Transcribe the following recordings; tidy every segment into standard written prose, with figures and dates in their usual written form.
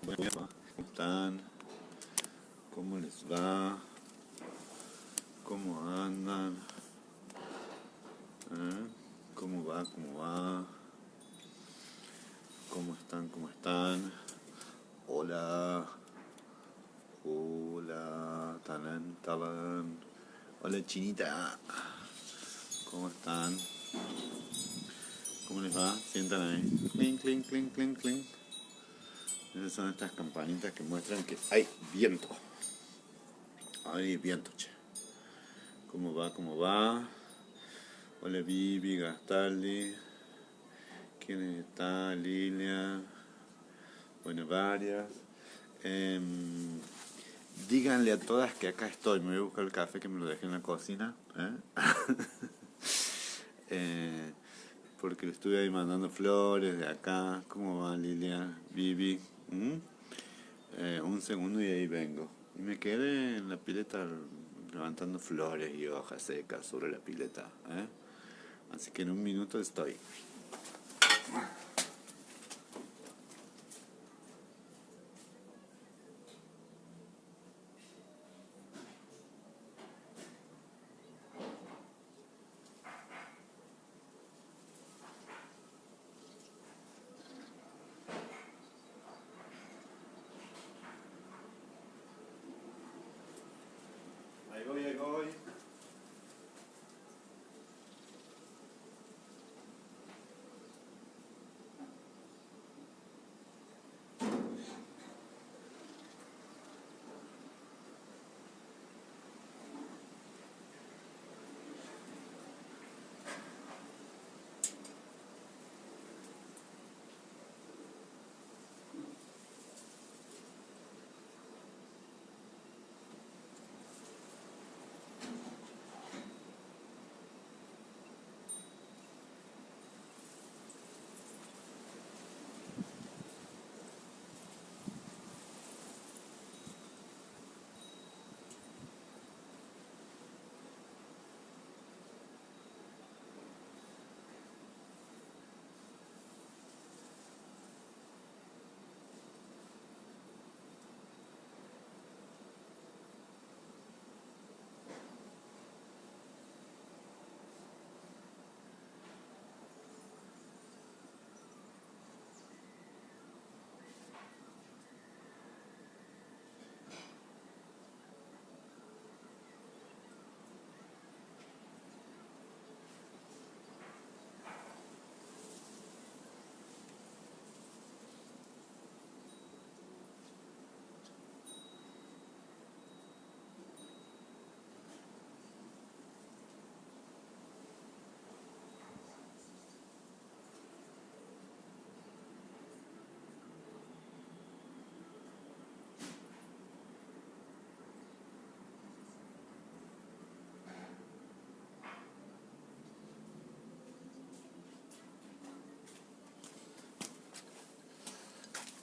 ¿Cómo están? ¿Cómo les va? ¿Cómo andan? ¿Eh? ¿Cómo va? ¿Cómo va? ¿Cómo están? ¿Cómo están? Hola. Hola. Talán, talán. Hola, chinita. ¿Cómo están? ¿Cómo les va? Sientan ahí. Clink, clink, clink, clink, clink. Esas son estas campanitas que muestran que hay viento. Hay viento, che. ¿Cómo va? ¿Cómo va? Hola, Vivi, Gastaldi. ¿Quién está? Lilia. Bueno, varias. Díganle a todas que acá estoy. Me voy a buscar el café que me lo dejé en la cocina. Porque le estuve ahí mandando flores de acá. ¿Cómo va, Lilia? Vivi. Un segundo y ahí vengo. Y me quedé en la pileta levantando flores y hojas secas sobre la pileta. Así que en un minuto estoy. Ahí voy, ahí voy.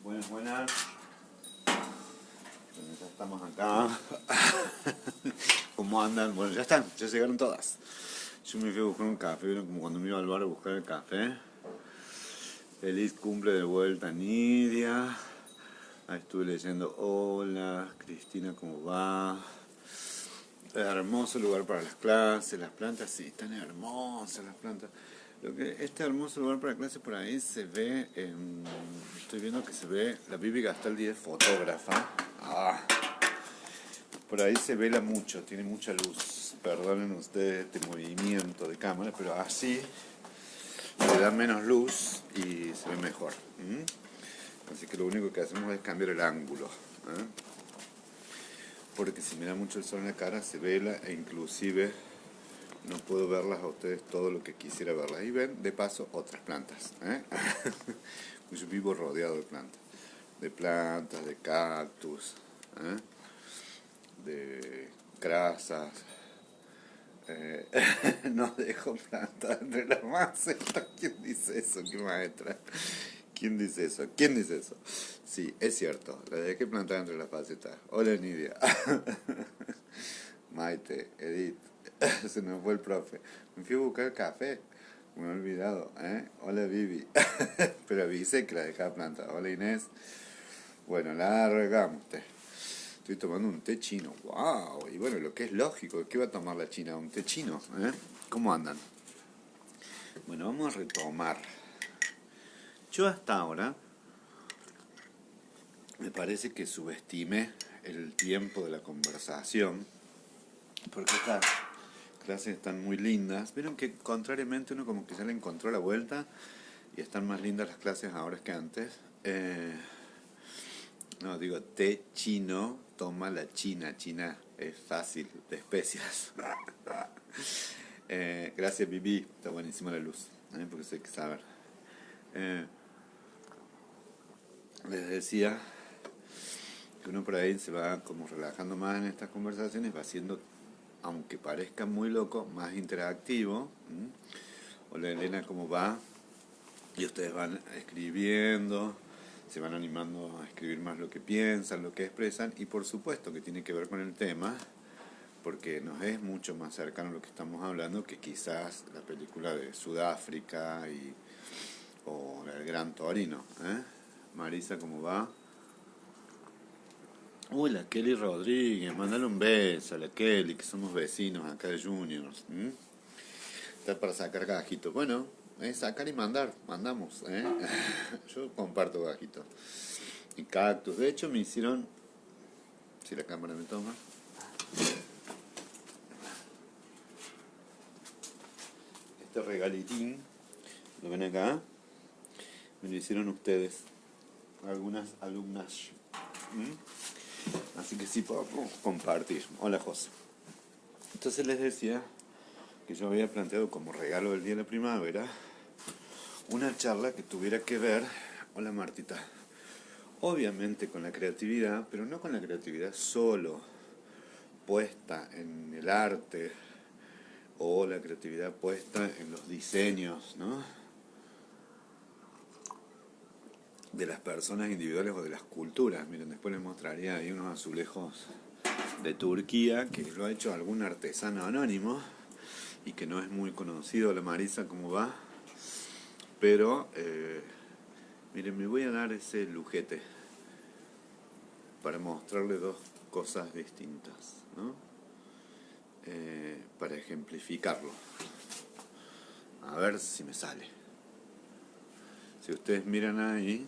Buenas, buenas. Bueno, ya estamos acá. ¿Cómo andan? Bueno, ya están, ya llegaron todas. Yo me fui a buscar un café, vieron como cuando me iba al bar a buscar el café. Feliz cumple de vuelta, Nidia. Ahí estuve leyendo, hola, Cristina, ¿cómo va? Hermoso lugar para las clases, las plantas, sí, están hermosas las plantas. Este hermoso lugar para clases por ahí se ve, estoy viendo que se ve, la Vivi Gastaldi es fotógrafa. Por ahí se vela mucho, tiene mucha luz. Perdonen ustedes este movimiento de cámara, pero así le da menos luz y se ve mejor. Así que lo único que hacemos es cambiar el ángulo. Porque si me da mucho el sol en la cara se vela e inclusive no puedo verlas a ustedes todo lo que quisiera verlas. Y ven, de paso, otras plantas. Yo vivo rodeado de plantas, de cactus, de grasas. No dejo plantas entre las macetas. ¿Quién dice eso? ¿Qué maestra? ¿Quién dice eso? ¿Quién dice eso? Sí, es cierto, la dejé plantada entre las facetas. Hola, Nidia. Maite, Edith. Se me fue el profe. Me fui a buscar café. Me he olvidado, ¿eh? Hola, Vivi. Pero avisé que la dejaba plantada. Hola, Inés. Bueno, largamos té. Estoy tomando un té chino. ¡Wow! Y bueno, lo que es lógico, ¿qué va a tomar la China? Un té chino, ¿eh? ¿Cómo andan? Bueno, vamos a retomar. Yo hasta ahora me parece que subestimé el tiempo de la conversación, porque estas clases están muy lindas. Vieron que contrariamente uno como que ya le encontró la vuelta y están más lindas las clases ahora que antes. No, digo, té chino, toma la China. China es fácil, de especias. Gracias, Bibi. Está buenísima la luz, porque eso hay que saber. Les decía que uno por ahí se va como relajando más en estas conversaciones, va siendo, aunque parezca muy loco, más interactivo. Hola Elena, ¿cómo va? Y ustedes van escribiendo, se van animando a escribir más lo que piensan, lo que expresan, y por supuesto que tiene que ver con el tema, porque nos es mucho más cercano lo que estamos hablando que quizás la película de Sudáfrica o el Gran Torino. Marisa, ¿cómo va? Uy, la Kelly Rodríguez, mandale un beso a la Kelly, que somos vecinos acá de Juniors. Está para sacar gajitos. Bueno, sacar y mandar, mandamos. Yo comparto gajitos. Y cactus. De hecho, me hicieron, si la cámara me toma, este regalitín, lo ven acá, me lo hicieron ustedes, algunas alumnas. Así que sí puedo compartir. Hola, José. Entonces les decía que yo había planteado como regalo del Día de la Primavera una charla que tuviera que ver, hola Martita, obviamente con la creatividad, pero no con la creatividad solo puesta en el arte o la creatividad puesta en los diseños, ¿no?, de las personas individuales o de las culturas. Miren, después les mostraría ahí unos azulejos de Turquía que lo ha hecho algún artesano anónimo y que no es muy conocido. La Marisa, ¿cómo va? Pero miren, me voy a dar ese lujete para mostrarle dos cosas distintas, ¿no? Para ejemplificarlo. A ver si me sale. Si ustedes miran ahí,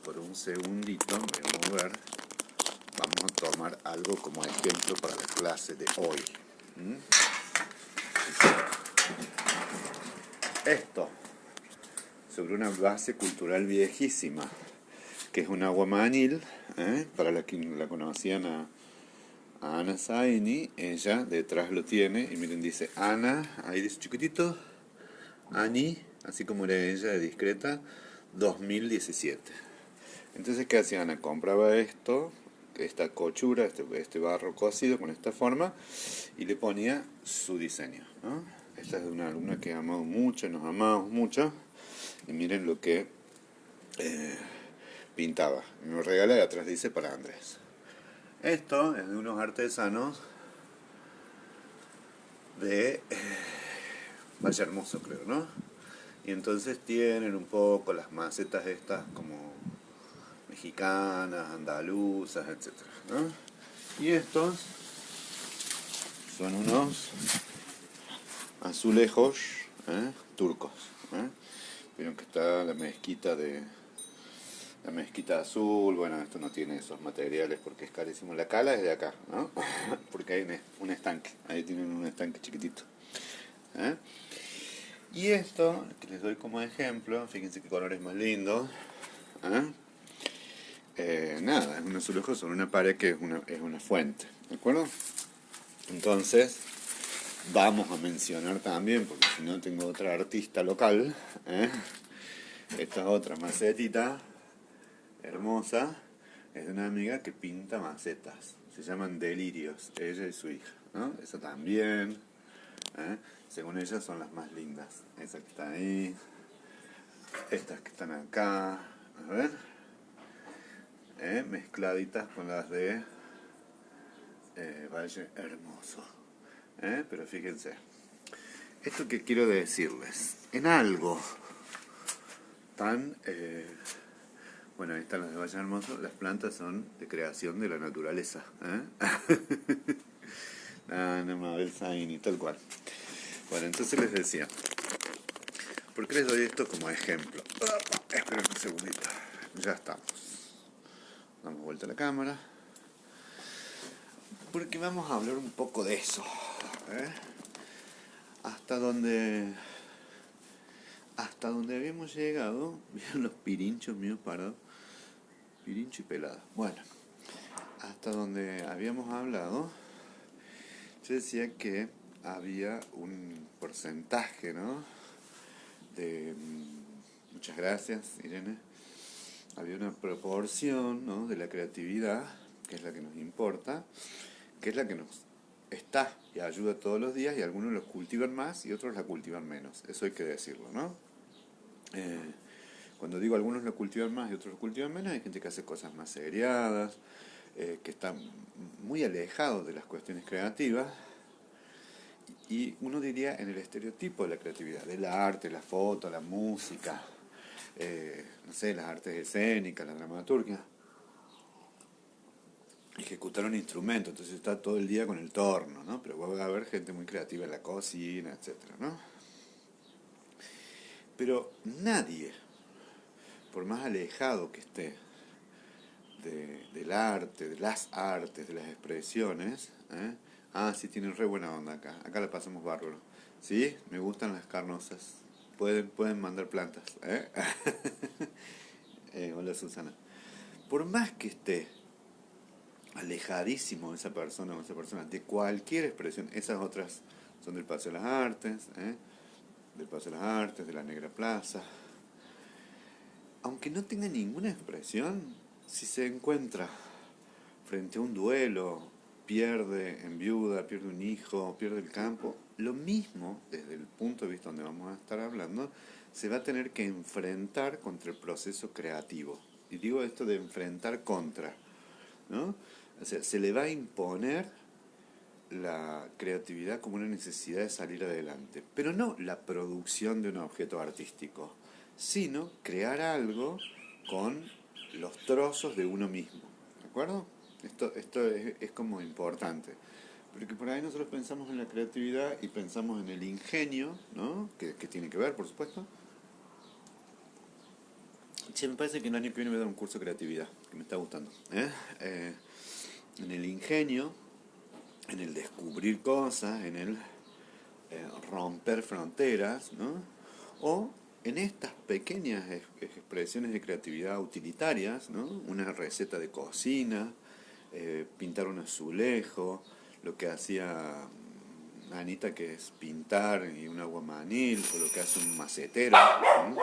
por un segundito, me voy a mover. Vamos a tomar algo como ejemplo para la clase de hoy. Esto, sobre una base cultural viejísima, que es un aguamanil, para la que la conocían a Ana Zaini. Ella detrás lo tiene, y miren, dice Ana, ahí dice chiquitito, Ani, así como era ella de discreta, 2017. Entonces, ¿qué hacía Ana? Compraba esta cochura, este barro cocido con esta forma, y le ponía su diseño, ¿no? Esta es de una alumna que amamos mucho, nos amamos mucho, y miren lo que pintaba. Me lo regalé, y atrás dice para Andrés. Esto es de unos artesanos de Valle Hermoso, creo, ¿no? Y entonces tienen un poco las macetas estas como mexicanas, andaluzas, etc., ¿no? Y estos son unos azulejos turcos. Vieron que está la mezquita azul. Bueno, esto no tiene esos materiales porque es carísimo. La cala es de acá, ¿no? Porque hay un estanque. Ahí tienen un estanque chiquitito. Y esto, que les doy como ejemplo, fíjense qué colores más lindos. Nada, es un azulejo sobre una pared que es una fuente, ¿de acuerdo? Entonces, vamos a mencionar también, porque si no tengo otra artista local, esta otra macetita hermosa, es de una amiga que pinta macetas, se llaman Delirios, ella y su hija, ¿no? Esa también, según ella son las más lindas, esa que está ahí, estas que están acá, a ver, mezcladitas con las de Valle Hermoso. Pero fíjense, esto que quiero decirles, en algo tan Bueno, ahí están las de Valle Hermoso. Las plantas son de creación de la naturaleza. No, Mabel Saini, tal cual. Bueno, entonces les decía, ¿por qué les doy esto como ejemplo? Esperen un segundito. Ya estamos. Damos vuelta a la cámara. Porque vamos a hablar un poco de eso. Hasta donde habíamos llegado. Miren los pirinchos míos parados. Pirincho y pelado. Bueno, hasta donde habíamos hablado, yo decía que había un porcentaje, ¿no? Muchas gracias, Irene. Había una proporción, ¿no?, de la creatividad, que es la que nos importa, que es la que nos está y ayuda todos los días, y algunos los cultivan más y otros la cultivan menos. Eso hay que decirlo, ¿no? Cuando digo algunos lo cultivan más y otros lo cultivan menos, hay gente que hace cosas más seriadas, que están muy alejados de las cuestiones creativas, y uno diría en el estereotipo de la creatividad, del arte, la foto, la música, no sé, las artes escénicas, la dramaturgia, ejecutar un instrumento, entonces está todo el día con el torno, ¿no? Pero va a haber gente muy creativa en la cocina, etcétera, ¿no? Pero nadie, por más alejado que esté del arte, de las artes, de las expresiones, sí, tienen re buena onda acá la pasamos bárbaro, ¿sí? Me gustan las carnosas, pueden mandar plantas, hola Susana. Por más que esté alejadísimo esa persona o esa persona de cualquier expresión, esas otras son del Paseo de las Artes, del Paseo de las Artes, de la Negra Plaza, aunque no tenga ninguna expresión, si se encuentra frente a un duelo, pierde en viuda, pierde un hijo, pierde el campo, lo mismo, desde el punto de vista donde vamos a estar hablando, se va a tener que enfrentar contra el proceso creativo. Y digo esto de enfrentar contra, ¿no? O sea, se le va a imponer la creatividad como una necesidad de salir adelante, pero no la producción de un objeto artístico, sino crear algo con los trozos de uno mismo, ¿de acuerdo? Esto es como importante, porque por ahí nosotros pensamos en la creatividad y pensamos en el ingenio, ¿no? Que tiene que ver, por supuesto. Che, me parece que el año que viene voy a dar un curso de creatividad, que me está gustando, en el ingenio, en el descubrir cosas, en el romper fronteras, ¿no? O en estas pequeñas expresiones de creatividad utilitarias, ¿no? Una receta de cocina, pintar un azulejo, lo que hacía Anita, que es pintar y un aguamanil, o lo que hace un macetero, ¿no?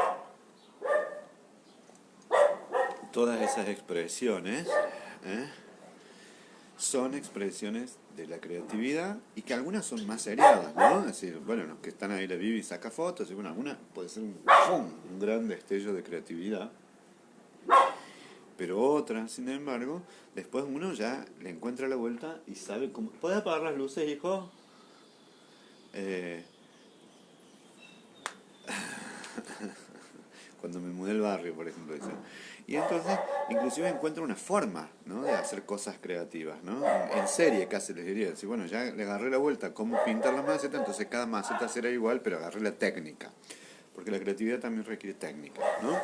Todas esas expresiones son expresiones de la creatividad, y que algunas son más seriadas, ¿no? Es decir, bueno, los que están ahí la vive y saca fotos, y bueno, algunas puede ser un gran destello de creatividad, pero otras, sin embargo, después uno ya le encuentra la vuelta y sabe cómo. ¿Puedes apagar las luces, hijo? Cuando me mudé al barrio, por ejemplo, eso. Y entonces, inclusive encuentro una forma, ¿no?, de hacer cosas creativas, ¿no? En serie casi les diría. Decir, bueno, ya le agarré la vuelta a cómo pintar las macetas, entonces cada maceta será igual, pero agarré la técnica. Porque la creatividad también requiere técnica, ¿no?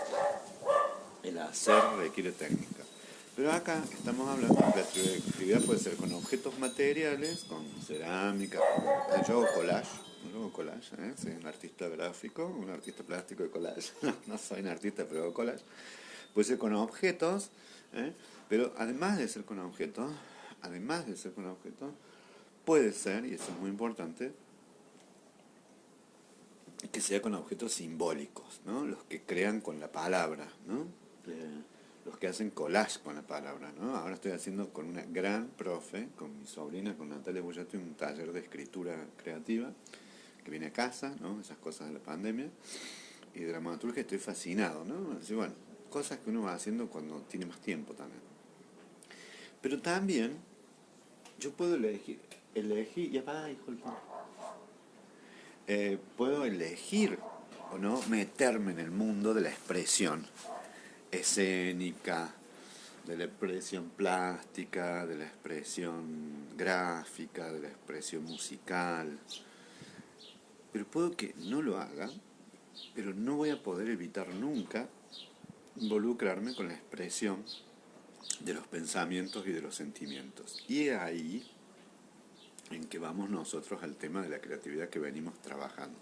El hacer requiere técnica. Pero acá estamos hablando de que la creatividad puede ser con objetos materiales, con cerámica, yo hago collage. Yo hago collage, soy un artista gráfico, un artista plástico de collage. No soy un artista, pero hago collage. Puede ser con objetos, pero además de ser con objetos, puede ser, y eso es muy importante, que sea con objetos simbólicos, ¿no? Los que crean con la palabra, ¿no? Los que hacen collage con la palabra, ¿no? Ahora estoy haciendo con una gran profe, con mi sobrina, con Natalia Bullati, un taller de escritura creativa, que viene a casa, ¿no? Esas cosas de la pandemia, y de dramaturgia estoy fascinado, ¿no? Así, bueno, cosas que uno va haciendo cuando tiene más tiempo también. Pero también yo puedo elegir, y apaga, hijo, el fondo. Puedo elegir o no meterme en el mundo de la expresión. escénica, de la expresión plástica, de la expresión gráfica, de la expresión musical. Pero puedo que no lo haga, pero no voy a poder evitar nunca involucrarme con la expresión de los pensamientos y de los sentimientos. Y ahí en que vamos nosotros al tema de la creatividad que venimos trabajando.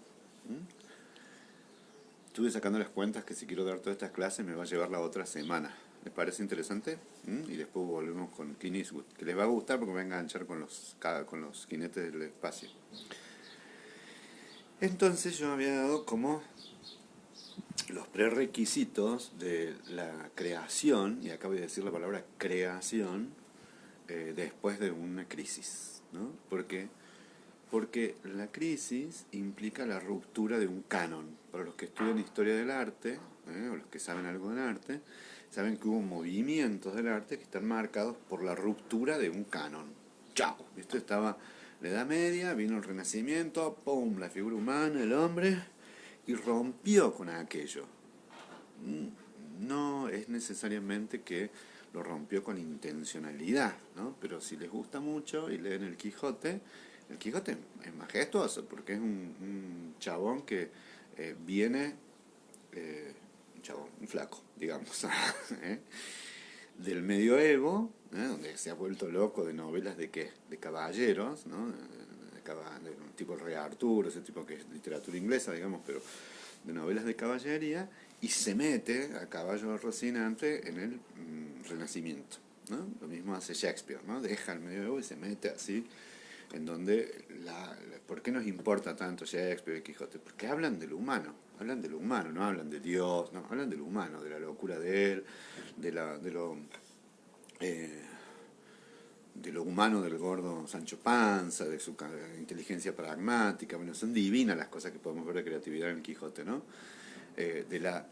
Estuve sacando las cuentas que si quiero dar todas estas clases me va a llevar la otra semana. ¿Les parece interesante? Y después volvemos con Clint Eastwood, que les va a gustar porque me va a enganchar con los jinetes del espacio. Entonces yo me había dado como los prerequisitos de la creación, y acabo de decir la palabra creación, después de una crisis, ¿no? Porque la crisis implica la ruptura de un canon. Para los que estudian historia del arte, o los que saben algo del arte, saben que hubo movimientos del arte que están marcados por la ruptura de un canon. Chao. Esto estaba la Edad Media, vino el Renacimiento, ¡pum!, la figura humana, el hombre, y rompió con aquello. No es necesariamente que lo rompió con intencionalidad, ¿no? Pero si les gusta mucho y leen el Quijote es majestuoso, porque es un chabón que viene, un flaco, digamos, del medioevo, donde se ha vuelto loco de novelas de caballeros, ¿no? De un tipo el Rey Arturo, ese tipo que es literatura inglesa, digamos, pero de novelas de caballería, y se mete a caballo rocinante en el Renacimiento, ¿no? Lo mismo hace Shakespeare, ¿no? Deja el medioevo y se mete así, en donde ¿por qué nos importa tanto Shakespeare y Quijote? Porque hablan de lo humano, no hablan de Dios, no, hablan de lo humano, de la locura de él, de lo humano del gordo Sancho Panza, de su inteligencia pragmática. Bueno, son divinas las cosas que podemos ver de creatividad en el Quijote, ¿no? De la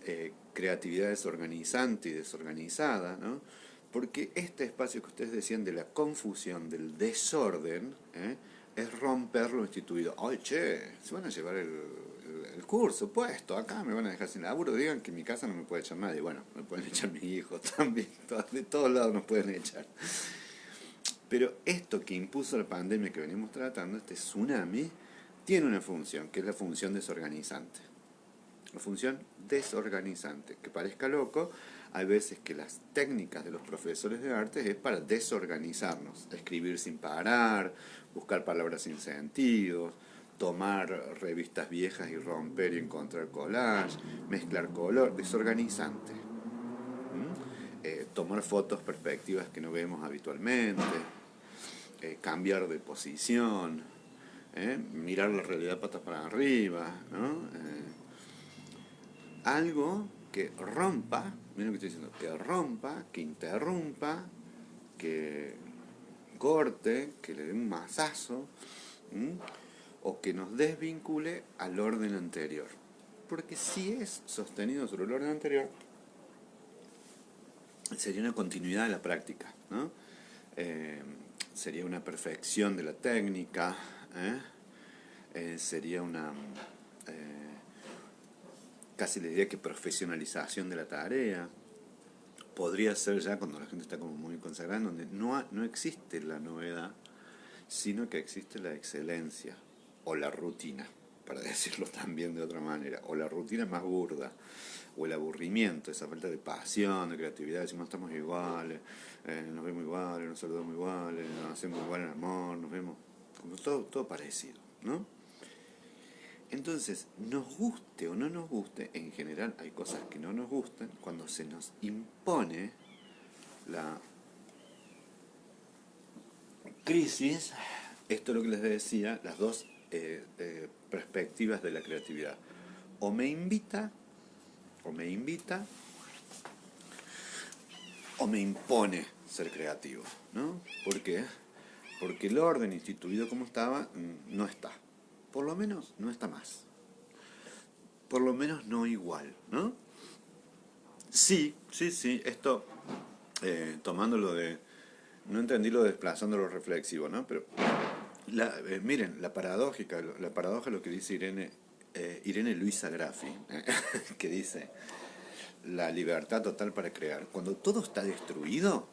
creatividad desorganizante y desorganizada, ¿no? Porque este espacio que ustedes decían de la confusión, del desorden, es romper lo instituido. Ay, che, se van a llevar el curso puesto, acá me van a dejar sin laburo, digan que en mi casa no me puede echar nadie. Bueno, me pueden echar mis hijos también, de todos lados nos pueden echar. Pero esto que impuso la pandemia que venimos tratando, este tsunami, tiene una función, que es la función desorganizante. La función desorganizante, que parezca loco, hay veces que las técnicas de los profesores de arte es para desorganizarnos, escribir sin parar, buscar palabras sin sentido, tomar revistas viejas y romper y encontrar collage, mezclar color, desorganizante. Tomar fotos, perspectivas que no vemos habitualmente, cambiar de posición, mirar la realidad patas para arriba, ¿no? Algo que rompa, miren lo que estoy diciendo, que rompa, que interrumpa, que corte, que le dé un mazazo, o que nos desvincule al orden anterior. Porque si es sostenido sobre el orden anterior, sería una continuidad de la práctica, ¿no? Sería una perfección de la técnica, sería una... casi les diría que profesionalización de la tarea. Podría ser ya cuando la gente está como muy consagrada, donde no existe la novedad, sino que existe la excelencia, o la rutina, para decirlo también de otra manera, o la rutina más burda, o el aburrimiento, esa falta de pasión, de creatividad, decimos estamos iguales, nos vemos iguales, nos saludamos iguales, nos hacemos igual en amor, nos vemos como todo parecido, ¿no? Entonces, nos guste o no nos guste, en general hay cosas que no nos gustan cuando se nos impone la crisis. Esto es lo que les decía, las dos perspectivas de la creatividad. O me invita, o me impone ser creativo, ¿no? ¿Por qué? Porque el orden instituido como estaba no está. Por lo menos no está más. Por lo menos no igual, ¿no? Sí, esto, tomándolo de... No entendí lo de desplazando lo reflexivo, ¿no? Pero, miren, la paradoja lo que dice Irene Luisa Graffi, que dice, la libertad total para crear. Cuando todo está destruido,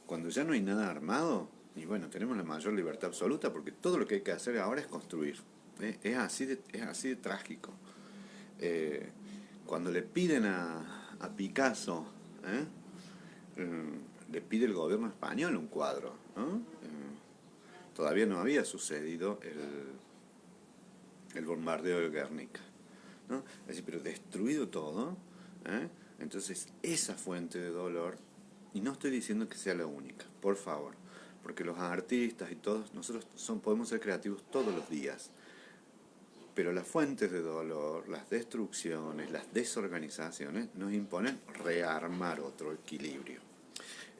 cuando ya no hay nada armado, y bueno, tenemos la mayor libertad absoluta porque todo lo que hay que hacer ahora es construir. Es así de trágico. Eh, Cuando le piden a Picasso, ¿eh? Le pide el gobierno español un cuadro, ¿no? Todavía no había sucedido el bombardeo de Guernica, ¿no? Es decir, pero destruido todo, ¿eh? Entonces esa fuente de dolor, y no estoy diciendo que sea la única, por favor, porque los artistas y todos, nosotros podemos ser creativos todos los días, pero las fuentes de dolor, las destrucciones, las desorganizaciones nos imponen rearmar otro equilibrio,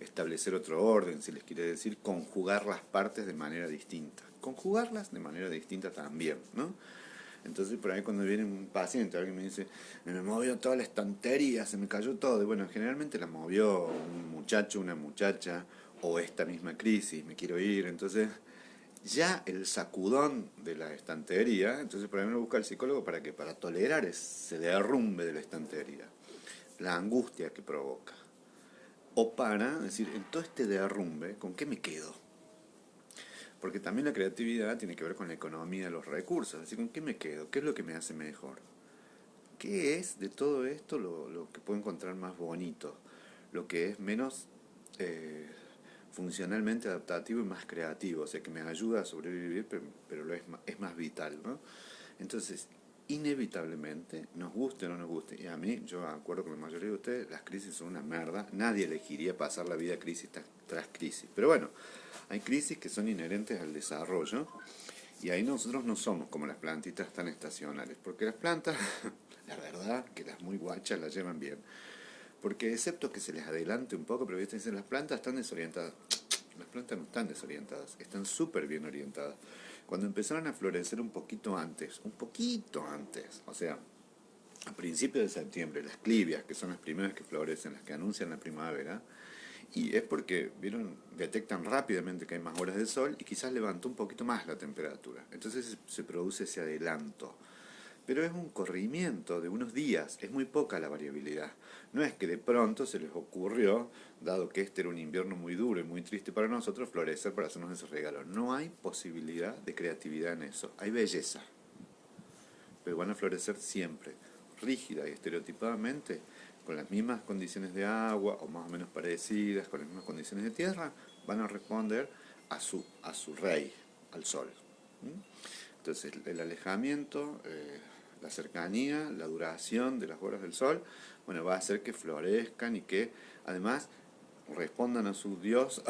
establecer otro orden, si les quiere decir, conjugar las partes de manera distinta. Conjugarlas de manera distinta también, ¿no? Entonces por ahí cuando viene un paciente, alguien me dice, me movió toda la estantería, se me cayó todo. Y bueno, generalmente la movió un muchacho, una muchacha, o esta misma crisis, me quiero ir. Entonces ya el sacudón de la estantería, entonces por ahí me lo busca el psicólogo para tolerar ese derrumbe de la estantería, la angustia que provoca. O para decir, en todo este derrumbe, ¿con qué me quedo? Porque también la creatividad tiene que ver con la economía de los recursos. Así, ¿con qué me quedo? ¿Qué es lo que me hace mejor? ¿Qué es de todo esto lo que puedo encontrar más bonito? Lo que es menos funcionalmente adaptativo y más creativo. O sea, que me ayuda a sobrevivir, pero es más vital, ¿no? Entonces, inevitablemente, nos guste o no nos guste, y a mí, yo acuerdo con la mayoría de ustedes, las crisis son una merda, nadie elegiría pasar la vida crisis tras crisis, pero bueno, hay crisis que son inherentes al desarrollo, y ahí nosotros no somos como las plantitas tan estacionales, porque las plantas, la verdad, que las muy guachas las llevan bien, porque excepto que se les adelante un poco, pero dicen, las plantas están desorientadas. Las plantas no están desorientadas, están súper bien orientadas. Cuando empezaron a florecer un poquito antes, o sea, a principios de septiembre, las clivias, que son las primeras que florecen, las que anuncian la primavera, y es porque, vieron, detectan rápidamente que hay más horas de sol y quizás levantó un poquito más la temperatura. Entonces se produce ese adelanto. Pero es un corrimiento de unos días, es muy poca la variabilidad. No es que de pronto se les ocurrió, dado que este era un invierno muy duro y muy triste para nosotros, florecer para hacernos ese regalo. No hay posibilidad de creatividad en eso. Hay belleza, pero van a florecer siempre, rígida y estereotipadamente, con las mismas condiciones de agua o más o menos parecidas, con las mismas condiciones de tierra, van a responder a su rey, al sol. Entonces el alejamiento, la cercanía, la duración de las horas del sol, bueno, va a hacer que florezcan y que además respondan a su dios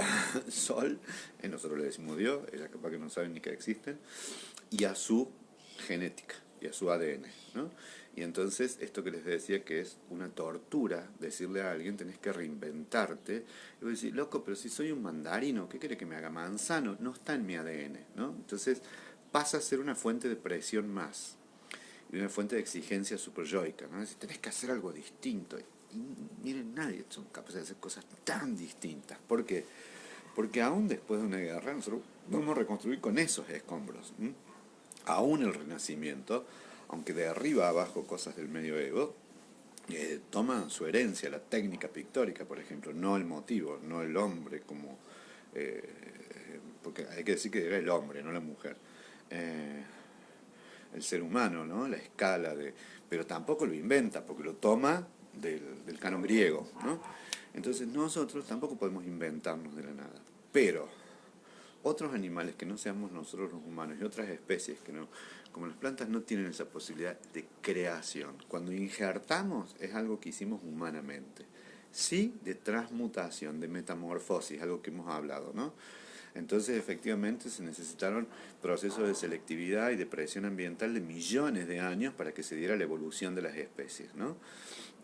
sol, nosotros le decimos dios, ella capaz que no saben ni que existen, y a su genética y a su ADN, ¿no? Y entonces esto que les decía que es una tortura decirle a alguien tenés que reinventarte, y voy a decir, loco, pero si soy un mandarino, ¿qué quiere que me haga? Manzano, no está en mi ADN, ¿no? Entonces pasa a ser una fuente de presión más y una fuente de exigencia superyoica, ¿no? Es decir, tenés que hacer algo distinto. Y miren, nadie son capaces de hacer cosas tan distintas. ¿Por qué? Porque aún después de una guerra nosotros vamos a reconstruir con esos escombros. Aún el Renacimiento, aunque de arriba a abajo cosas del medioevo, toma su herencia, la técnica pictórica, por ejemplo, no el motivo, no el hombre como... eh, porque hay que decir que era el hombre, no la mujer. Eh, el ser humano, ¿no? La escala de... Pero tampoco lo inventa, porque lo toma del canon griego, ¿no? Entonces nosotros tampoco podemos inventarnos de la nada. Pero otros animales que no seamos nosotros los humanos y otras especies que no, como las plantas, no tienen esa posibilidad de creación. Cuando injertamos es algo que hicimos humanamente. Sí, de transmutación, de metamorfosis, algo que hemos hablado, ¿no? Entonces, efectivamente, se necesitaron procesos de selectividad y de presión ambiental de millones de años para que se diera la evolución de las especies, ¿no?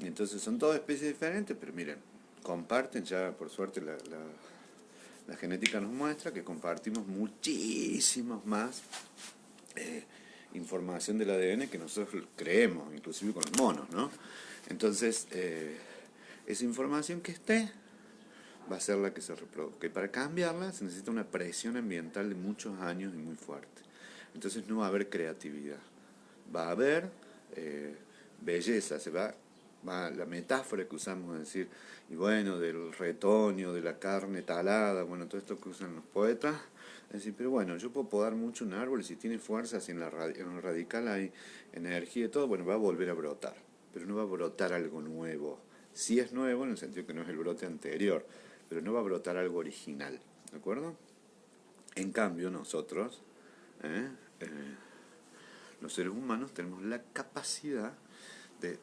Entonces, son todas especies diferentes, pero miren, comparten ya, por suerte, la genética nos muestra que compartimos muchísimos más información del ADN que nosotros creemos, inclusive con los monos, ¿no? Entonces, esa información que esté va a ser la que se reproduzca. Y para cambiarla se necesita una presión ambiental de muchos años y muy fuerte. Entonces no va a haber creatividad. Va a haber belleza, se va la metáfora que usamos, es decir, y bueno, del retoño, de la carne talada, bueno, todo esto que usan los poetas, es decir, pero bueno, yo puedo podar mucho un árbol y si tiene fuerza, si en el radical hay energía y todo, bueno, va a volver a brotar, pero no va a brotar algo nuevo. Sí es nuevo en el sentido que no es el brote anterior, pero no va a brotar algo original, ¿de acuerdo? En cambio, nosotros, ¿eh? Eh, los seres humanos, tenemos la capacidad de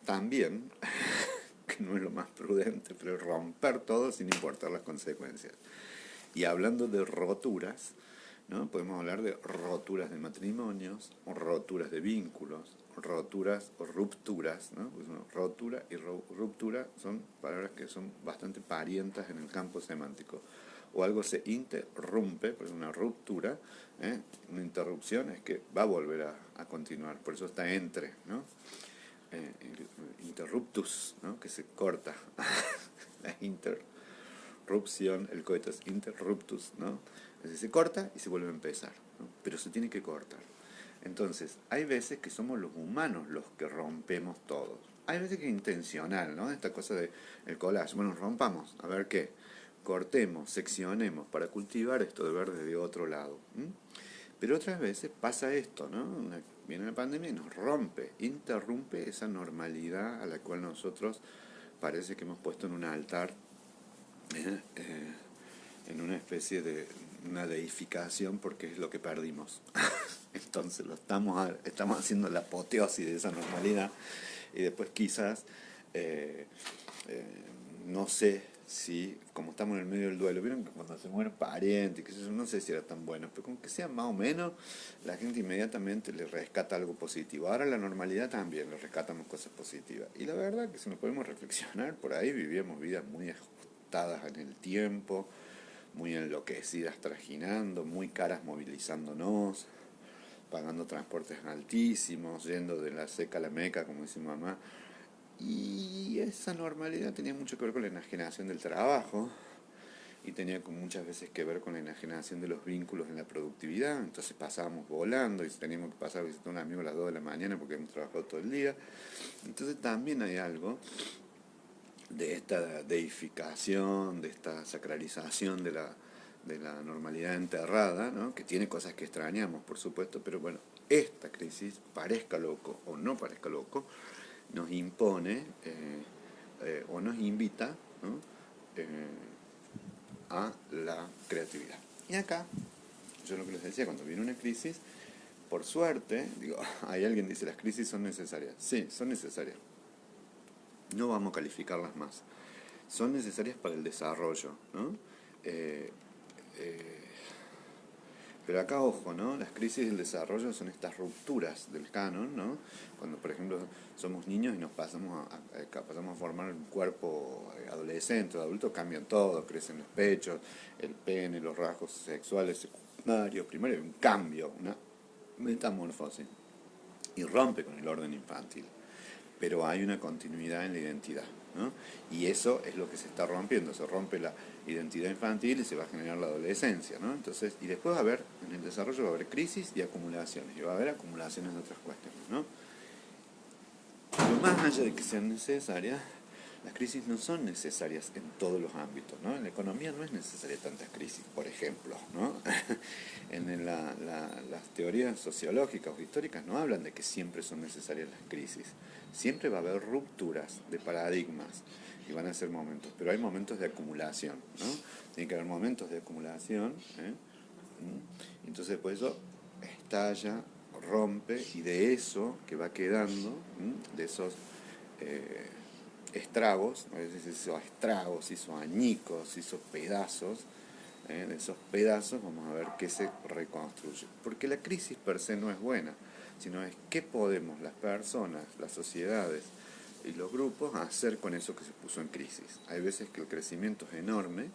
también, que no es lo más prudente, pero romper todo sin importar las consecuencias. Y hablando de roturas, ¿no? Podemos hablar de roturas de matrimonios, o roturas de vínculos, roturas o rupturas, ¿no? Pues una rotura y ruptura son palabras que son bastante parientas en el campo semántico. O algo se interrumpe, pues una ruptura, ¿eh? Una interrupción es que va a volver a continuar, por eso está entre, ¿no? Interruptus, ¿no? Que se corta. La interrupción, el coitus interruptus, ¿no? Es decir, se corta y se vuelve a empezar, ¿no? Pero se tiene que cortar. Entonces, hay veces que somos los humanos los que rompemos todos. Hay veces que es intencional, ¿no? Esta cosa de el collage. Bueno, rompamos, a ver qué. Cortemos, seccionemos para cultivar esto de ver desde otro lado. Pero otras veces pasa esto, ¿no? Viene la pandemia y nos rompe, interrumpe esa normalidad a la cual nosotros parece que hemos puesto en un altar, en una especie de una deificación porque es lo que perdimos. Entonces estamos haciendo la apoteosis de esa normalidad y después quizás, eh, eh, no sé si, como estamos en el medio del duelo, vieron que cuando se mueren parientes, que eso no sé si era tan bueno, pero con que sea más o menos, la gente inmediatamente le rescata algo positivo. Ahora la normalidad también le rescatamos cosas positivas. Y la verdad que si nos podemos reflexionar, por ahí vivíamos vidas muy ajustadas en el tiempo, muy enloquecidas trajinando, muy caras movilizándonos, pagando transportes altísimos, yendo de la seca a la meca, como dice mamá. Y esa normalidad tenía mucho que ver con la enajenación del trabajo y tenía muchas veces que ver con la enajenación de los vínculos en la productividad. Entonces pasábamos volando y teníamos que pasar a visitar a un amigo a las 2 de la mañana porque hemos trabajado todo el día. Entonces también hay algo de esta deificación, de esta sacralización de la normalidad enterrada, ¿no? Que tiene cosas que extrañamos, por supuesto, pero bueno, esta crisis, parezca loco o no parezca loco, nos impone o nos invita, ¿no? eh, a la creatividad. Y acá, yo lo que les decía, cuando viene una crisis, por suerte, digo, hay alguien que dice, las crisis son necesarias. Sí, son necesarias. No vamos a calificarlas más. Son necesarias para el desarrollo, ¿no? Eh, eh, pero acá, ojo, ¿no? Las crisis del desarrollo son estas rupturas del canon, ¿no? Cuando, por ejemplo, somos niños y nos pasamos a formar un cuerpo adolescente o adulto, cambian todo, crecen los pechos, el pene, los rasgos sexuales secundarios, primero hay un cambio, una metamorfosis, y rompe con el orden infantil. Pero hay una continuidad en la identidad, ¿no? Y eso es lo que se está rompiendo, se rompe la identidad infantil y se va a generar la adolescencia, ¿no? Entonces, y después va a haber, en el desarrollo va a haber crisis y acumulaciones, y va a haber acumulaciones de otras cuestiones, ¿no? Pero más allá de que sean necesarias, las crisis no son necesarias en todos los ámbitos, ¿no? En la economía no es necesaria tantas crisis, por ejemplo, ¿no? Las teorías sociológicas o históricas no hablan de que siempre son necesarias las crisis. Siempre va a haber rupturas de paradigmas y van a ser momentos, pero hay momentos de acumulación, ¿no? Tiene que haber momentos de acumulación, ¿eh? Entonces, por eso estalla, rompe, y de eso que va quedando, de esos estragos, esos estragos, esos añicos, esos pedazos, de esos pedazos vamos a ver qué se reconstruye. Porque la crisis per se no es buena, sino es qué podemos las personas, las sociedades y los grupos hacer con eso que se puso en crisis. Hay veces que el crecimiento es enorme,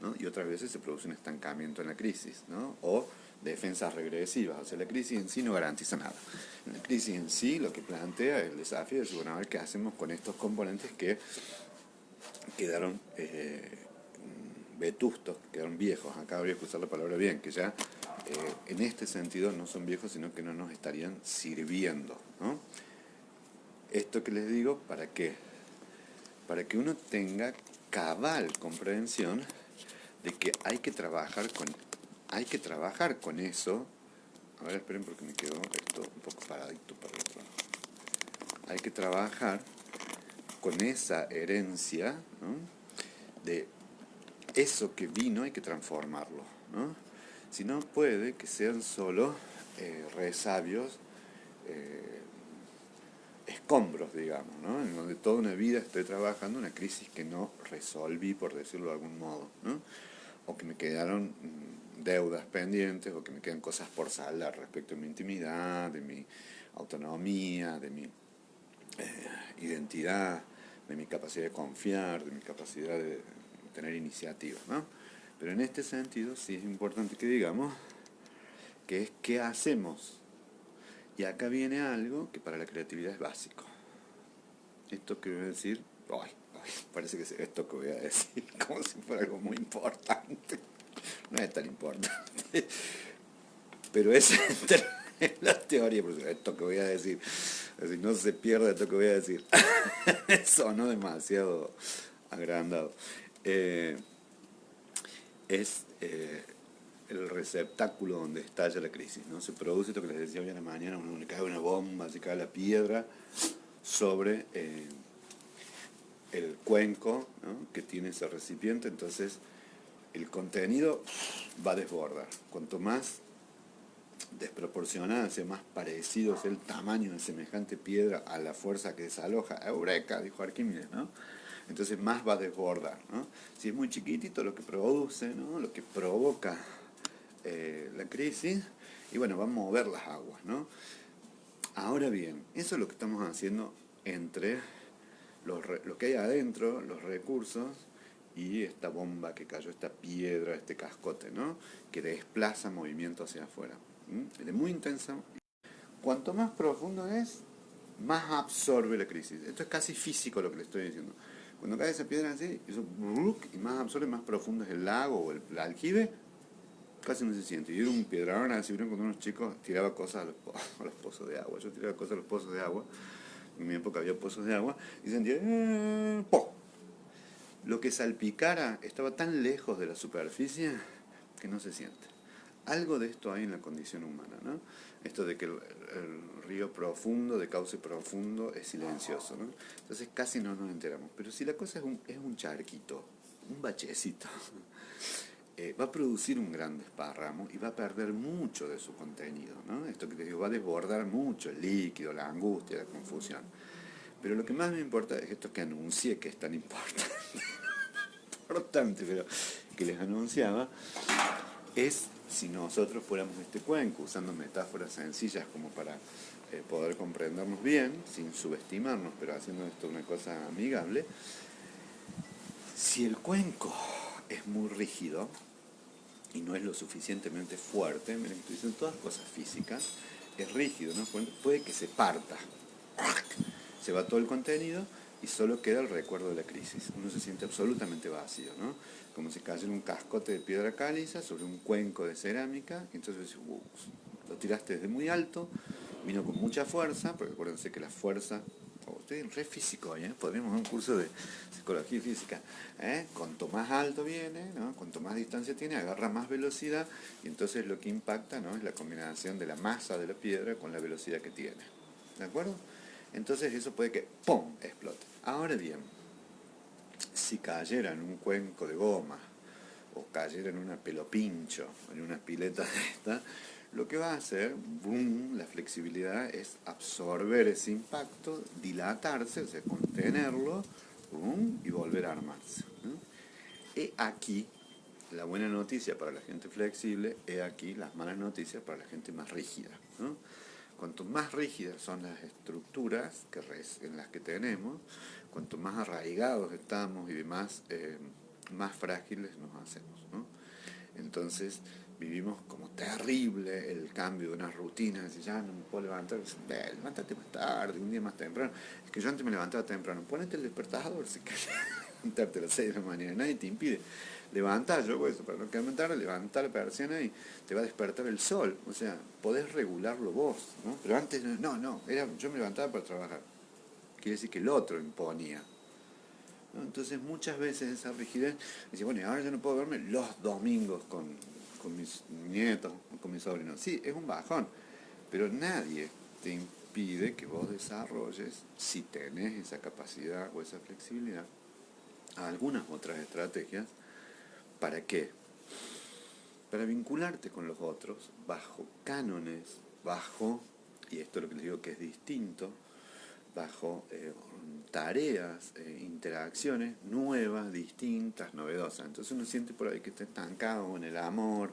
¿no? Y otras veces se produce un estancamiento en la crisis, ¿no? O defensas regresivas. O sea, la crisis en sí no garantiza nada. La crisis en sí lo que plantea es el desafío de bueno, a ver qué hacemos con estos componentes que quedaron vetustos, quedaron viejos. Acá habría que usar la palabra bien, que ya en este sentido no son viejos, sino que no nos estarían sirviendo, ¿no? Esto que les digo, ¿para qué? Para que uno tenga cabal comprensión de que hay que trabajar con eso. A ver, esperen porque me quedó esto un poco paradito para el otro lado. Hay que trabajar con esa herencia, ¿no? De eso que vino, hay que transformarlo, ¿no? Si no, puede que sean solo resabios, eh, escombros, digamos, ¿no? En donde toda una vida estoy trabajando una crisis que no resolví, por decirlo de algún modo, ¿no? O que me quedaron deudas pendientes, o que me quedan cosas por saldar respecto a mi intimidad, de mi autonomía, de mi identidad, de mi capacidad de confiar, de mi capacidad de tener iniciativa, ¿no? Pero en este sentido sí es importante que digamos que es qué hacemos. Y acá viene algo que para la creatividad es básico. Esto que voy a decir, parece que es esto que voy a decir como si fuera algo muy importante. No es tan importante, pero es la teoría, por eso, esto que voy a decir, así no se pierda esto que voy a decir. Sonó demasiado agrandado. Eh, es el receptáculo donde estalla la crisis, ¿no? Se produce esto que les decía hoy en la mañana, donde cae una bomba, se cae la piedra sobre el cuenco, ¿no? Que tiene ese recipiente, entonces el contenido va a desbordar. Cuanto más desproporcionada sea, más parecido sea el tamaño de semejante piedra a la fuerza que desaloja, eureka, dijo Arquímedes, ¿no? Entonces más va a desbordar, ¿no? Si es muy chiquitito lo que produce, ¿no? Lo que provoca la crisis, y bueno, va a mover las aguas, ¿no? Ahora bien, eso es lo que estamos haciendo entre lo que hay adentro, los recursos, y esta bomba que cayó, esta piedra, este cascote, ¿no? Que desplaza movimiento hacia afuera. Es muy intensa. Cuanto más profundo es, más absorbe la crisis. Esto es casi físico lo que le estoy diciendo. Cuando cae esa piedra así, y más absorbe, más profundo es el lago o el aljibe, casi no se siente. Y era un piedradón así, vieron cuando unos chicos tiraba cosas a los pozos de agua. Yo tiraba cosas a los pozos de agua. En mi época había pozos de agua. Y sentía, ¡pum! Lo que salpicara estaba tan lejos de la superficie que no se siente. Algo de esto hay en la condición humana, ¿no? Esto de que el río profundo, de cauce profundo, es silencioso, ¿no? Entonces casi no nos enteramos. Pero si la cosa es un charquito, un bachecito, va a producir un gran desparramo y va a perder mucho de su contenido, ¿no? Esto que te digo, va a desbordar mucho el líquido, la angustia, la confusión. Pero lo que más me importa es esto que anuncié que es tan importante, pero que les anunciaba, es si nosotros fuéramos este cuenco, usando metáforas sencillas como para poder comprendernos bien, sin subestimarnos, pero haciendo esto una cosa amigable. Si el cuenco es muy rígido y no es lo suficientemente fuerte, miren, estoy diciendo todas cosas físicas, es rígido, ¿no? Puede que se parta, se va todo el contenido y solo queda el recuerdo de la crisis. Uno se siente absolutamente vacío, ¿no? Como si cayera un cascote de piedra caliza sobre un cuenco de cerámica, y entonces lo tiraste desde muy alto, vino con mucha fuerza, porque acuérdense que la fuerza, estoy re físico, podríamos dar un curso de psicología y física, cuanto más alto viene, ¿no? Cuanto más distancia tiene, agarra más velocidad, y entonces lo que impacta, ¿no? Es la combinación de la masa de la piedra con la velocidad que tiene, ¿de acuerdo? Entonces eso puede que ¡pum! Explote. Ahora bien, si cayera en un cuenco de goma o cayera en una pelopincho, en una pileta de esta, lo que va a hacer, boom, la flexibilidad es absorber ese impacto, dilatarse, o sea, contenerlo, boom, y volver a armarse, ¿no? He aquí la buena noticia para la gente flexible, he aquí las malas noticias para la gente más rígida, ¿no? Cuanto más rígidas son las estructuras en las que tenemos, cuanto más arraigados estamos y más frágiles nos hacemos, ¿no? Entonces vivimos como terrible el cambio de unas rutinas, decir, ya no me puedo levantar, levántate más tarde, un día más temprano. Es que yo antes me levantaba temprano, ponete el despertador si querés levantarte a las 6 de la mañana, nadie te impide. Levantá, yo hago eso, para no quedarme tarde, levantá la persiana y te va a despertar el sol. O sea, podés regularlo vos, ¿no? Pero antes, yo me levantaba para trabajar. quiere decir que el otro imponía, ¿no? Entonces muchas veces esa rigidez dice, bueno, y ahora yo no puedo verme los domingos con mis nietos, con mis sobrinos. Sí, es un bajón, pero nadie te impide que vos desarrolles, si tenés esa capacidad o esa flexibilidad, algunas otras estrategias. ¿Para qué? Para vincularte con los otros bajo cánones, bajo, y esto es lo que les digo que es distinto, bajo tareas, interacciones nuevas, distintas, novedosas. Entonces uno siente por ahí que está estancado en el amor,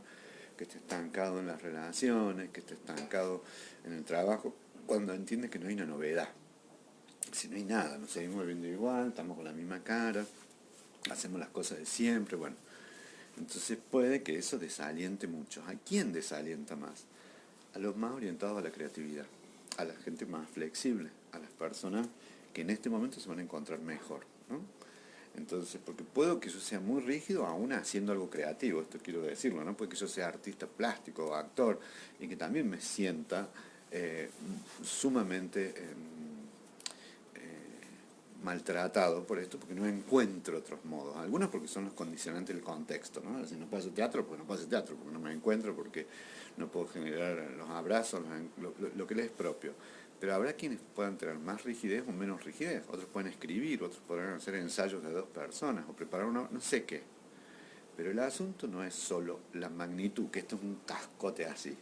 que está estancado en las relaciones, que está estancado en el trabajo, cuando entiende que no hay una novedad. Si no hay nada, nos seguimos viendo igual, estamos con la misma cara, hacemos las cosas de siempre, bueno. Entonces puede que eso desaliente mucho. ¿A quién desalienta más? A los más orientados a la creatividad, a la gente más flexible, a las personas que en este momento se van a encontrar mejor, ¿no? Entonces, porque puedo que yo sea muy rígido aún haciendo algo creativo, esto quiero decirlo, ¿no? Puede que yo sea artista plástico o actor y que también me sienta sumamente maltratado por esto, porque no encuentro otros modos. Algunos porque son los condicionantes del contexto, ¿no? Si no puedo hacer teatro, pues no puedo hacer teatro, porque no me encuentro, porque no puedo generar los abrazos, lo que les es propio. Pero habrá quienes puedan tener más rigidez o menos rigidez. Otros pueden escribir, otros podrán hacer ensayos de 2 personas o preparar una, no sé qué. Pero el asunto no es solo la magnitud, que esto es un cascote así.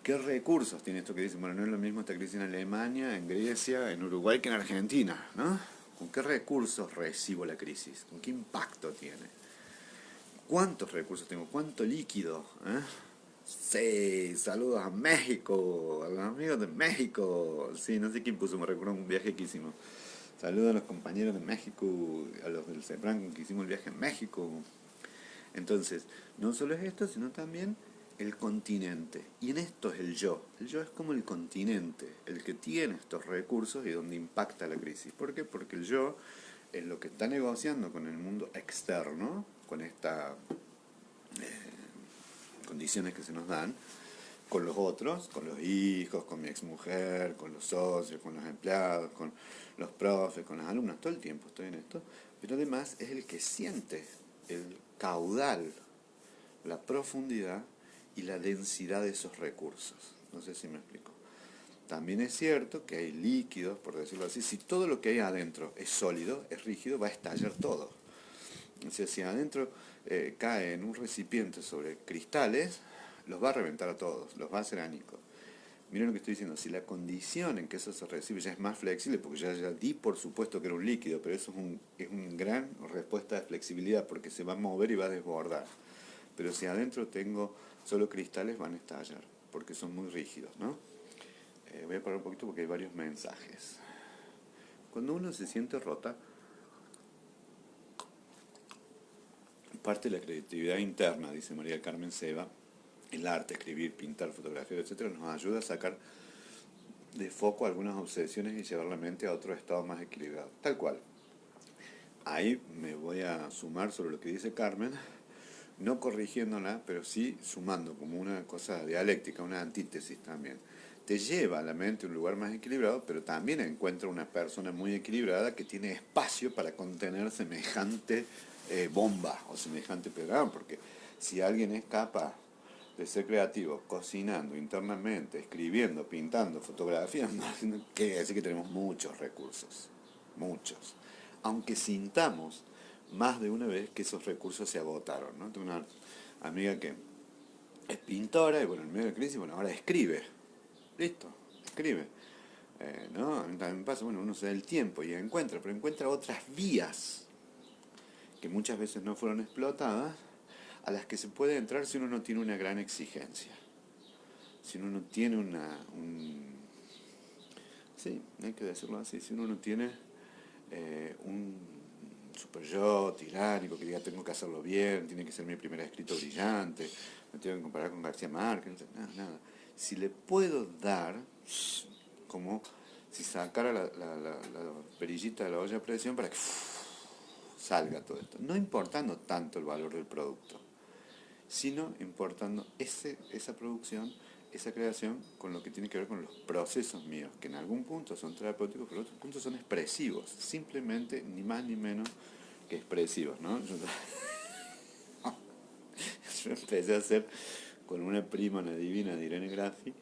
¿Qué recursos tiene esto que dicen? Bueno, no es lo mismo esta crisis en Alemania, en Grecia, en Uruguay que en Argentina, ¿no? ¿Con qué recursos recibo la crisis? ¿Con qué impacto tiene? ¿Cuántos recursos tengo? ¿Cuánto líquido? Sí, saludos a México, a los amigos de México. Sí, no sé quién puso, me recuerdo un viaje que hicimos. Saludos a los compañeros de México, a los del CEPRAN que hicimos el viaje en México. Entonces, no solo es esto, sino también el continente. Y en esto es el yo. El yo es como el continente, el que tiene estos recursos y donde impacta la crisis. ¿Por qué? Porque el yo es lo que está negociando con el mundo externo, con estas condiciones que se nos dan, con los otros, con los hijos, con mi exmujer, con los socios, con los empleados, con los profes, con las alumnas, todo el tiempo estoy en esto, pero además es el que siente el caudal, la profundidad y la densidad de esos recursos. No sé si me explico. También es cierto que hay líquidos, por decirlo así. Si todo lo que hay adentro es sólido, es rígido, va a estallar todo. O sea, si adentro cae en un recipiente sobre cristales, los va a reventar a todos, los va a hacer añicos. Miren lo que estoy diciendo, si la condición en que eso se recibe ya es más flexible, porque ya di por supuesto que era un líquido, pero eso es una gran respuesta de flexibilidad, porque se va a mover y va a desbordar. Pero si adentro tengo solo cristales, van a estallar, porque son muy rígidos, ¿no? Voy a parar un poquito porque hay varios mensajes. Cuando uno se siente rota, parte de la creatividad interna, dice María del Carmen Seba, el arte, escribir, pintar, fotografiar, etcétera, nos ayuda a sacar de foco algunas obsesiones y llevar la mente a otro estado más equilibrado. Tal cual. Ahí me voy a sumar sobre lo que dice Carmen, no corrigiéndola, pero sí sumando como una cosa dialéctica, una antítesis también. Te lleva a la mente a un lugar más equilibrado, pero también encuentra una persona muy equilibrada que tiene espacio para contener semejante bomba o semejante pedrón, porque si alguien es capaz de ser creativo, cocinando internamente, escribiendo, pintando, fotografiando, quiere decir que tenemos muchos recursos, muchos. Aunque sintamos más de una vez que esos recursos se agotaron, ¿no? Tengo una amiga que es pintora y bueno, en medio de crisis, bueno, ahora escribe. Listo, escribe. ¿No? A mí también me pasa, bueno, uno se da el tiempo y encuentra, pero encuentra otras vías que muchas veces no fueron explotadas, a las que se puede entrar si uno no tiene una gran exigencia. Si uno no tiene sí, hay que decirlo así, si uno no tiene un super yo tiránico que diga tengo que hacerlo bien, tiene que ser mi primer escrito brillante, me tengo que comparar con García Márquez, nada. Si le puedo dar, como si sacara la perillita de la olla a presión para que salga todo esto, no importando tanto el valor del producto, sino importando esa producción esa creación con lo que tiene que ver con los procesos míos, que en algún punto son terapéuticos, pero en otros puntos son expresivos, simplemente ni más ni menos que expresivos, ¿no? Yo empecé a hacer con una prima, una divina de Irene Graffi,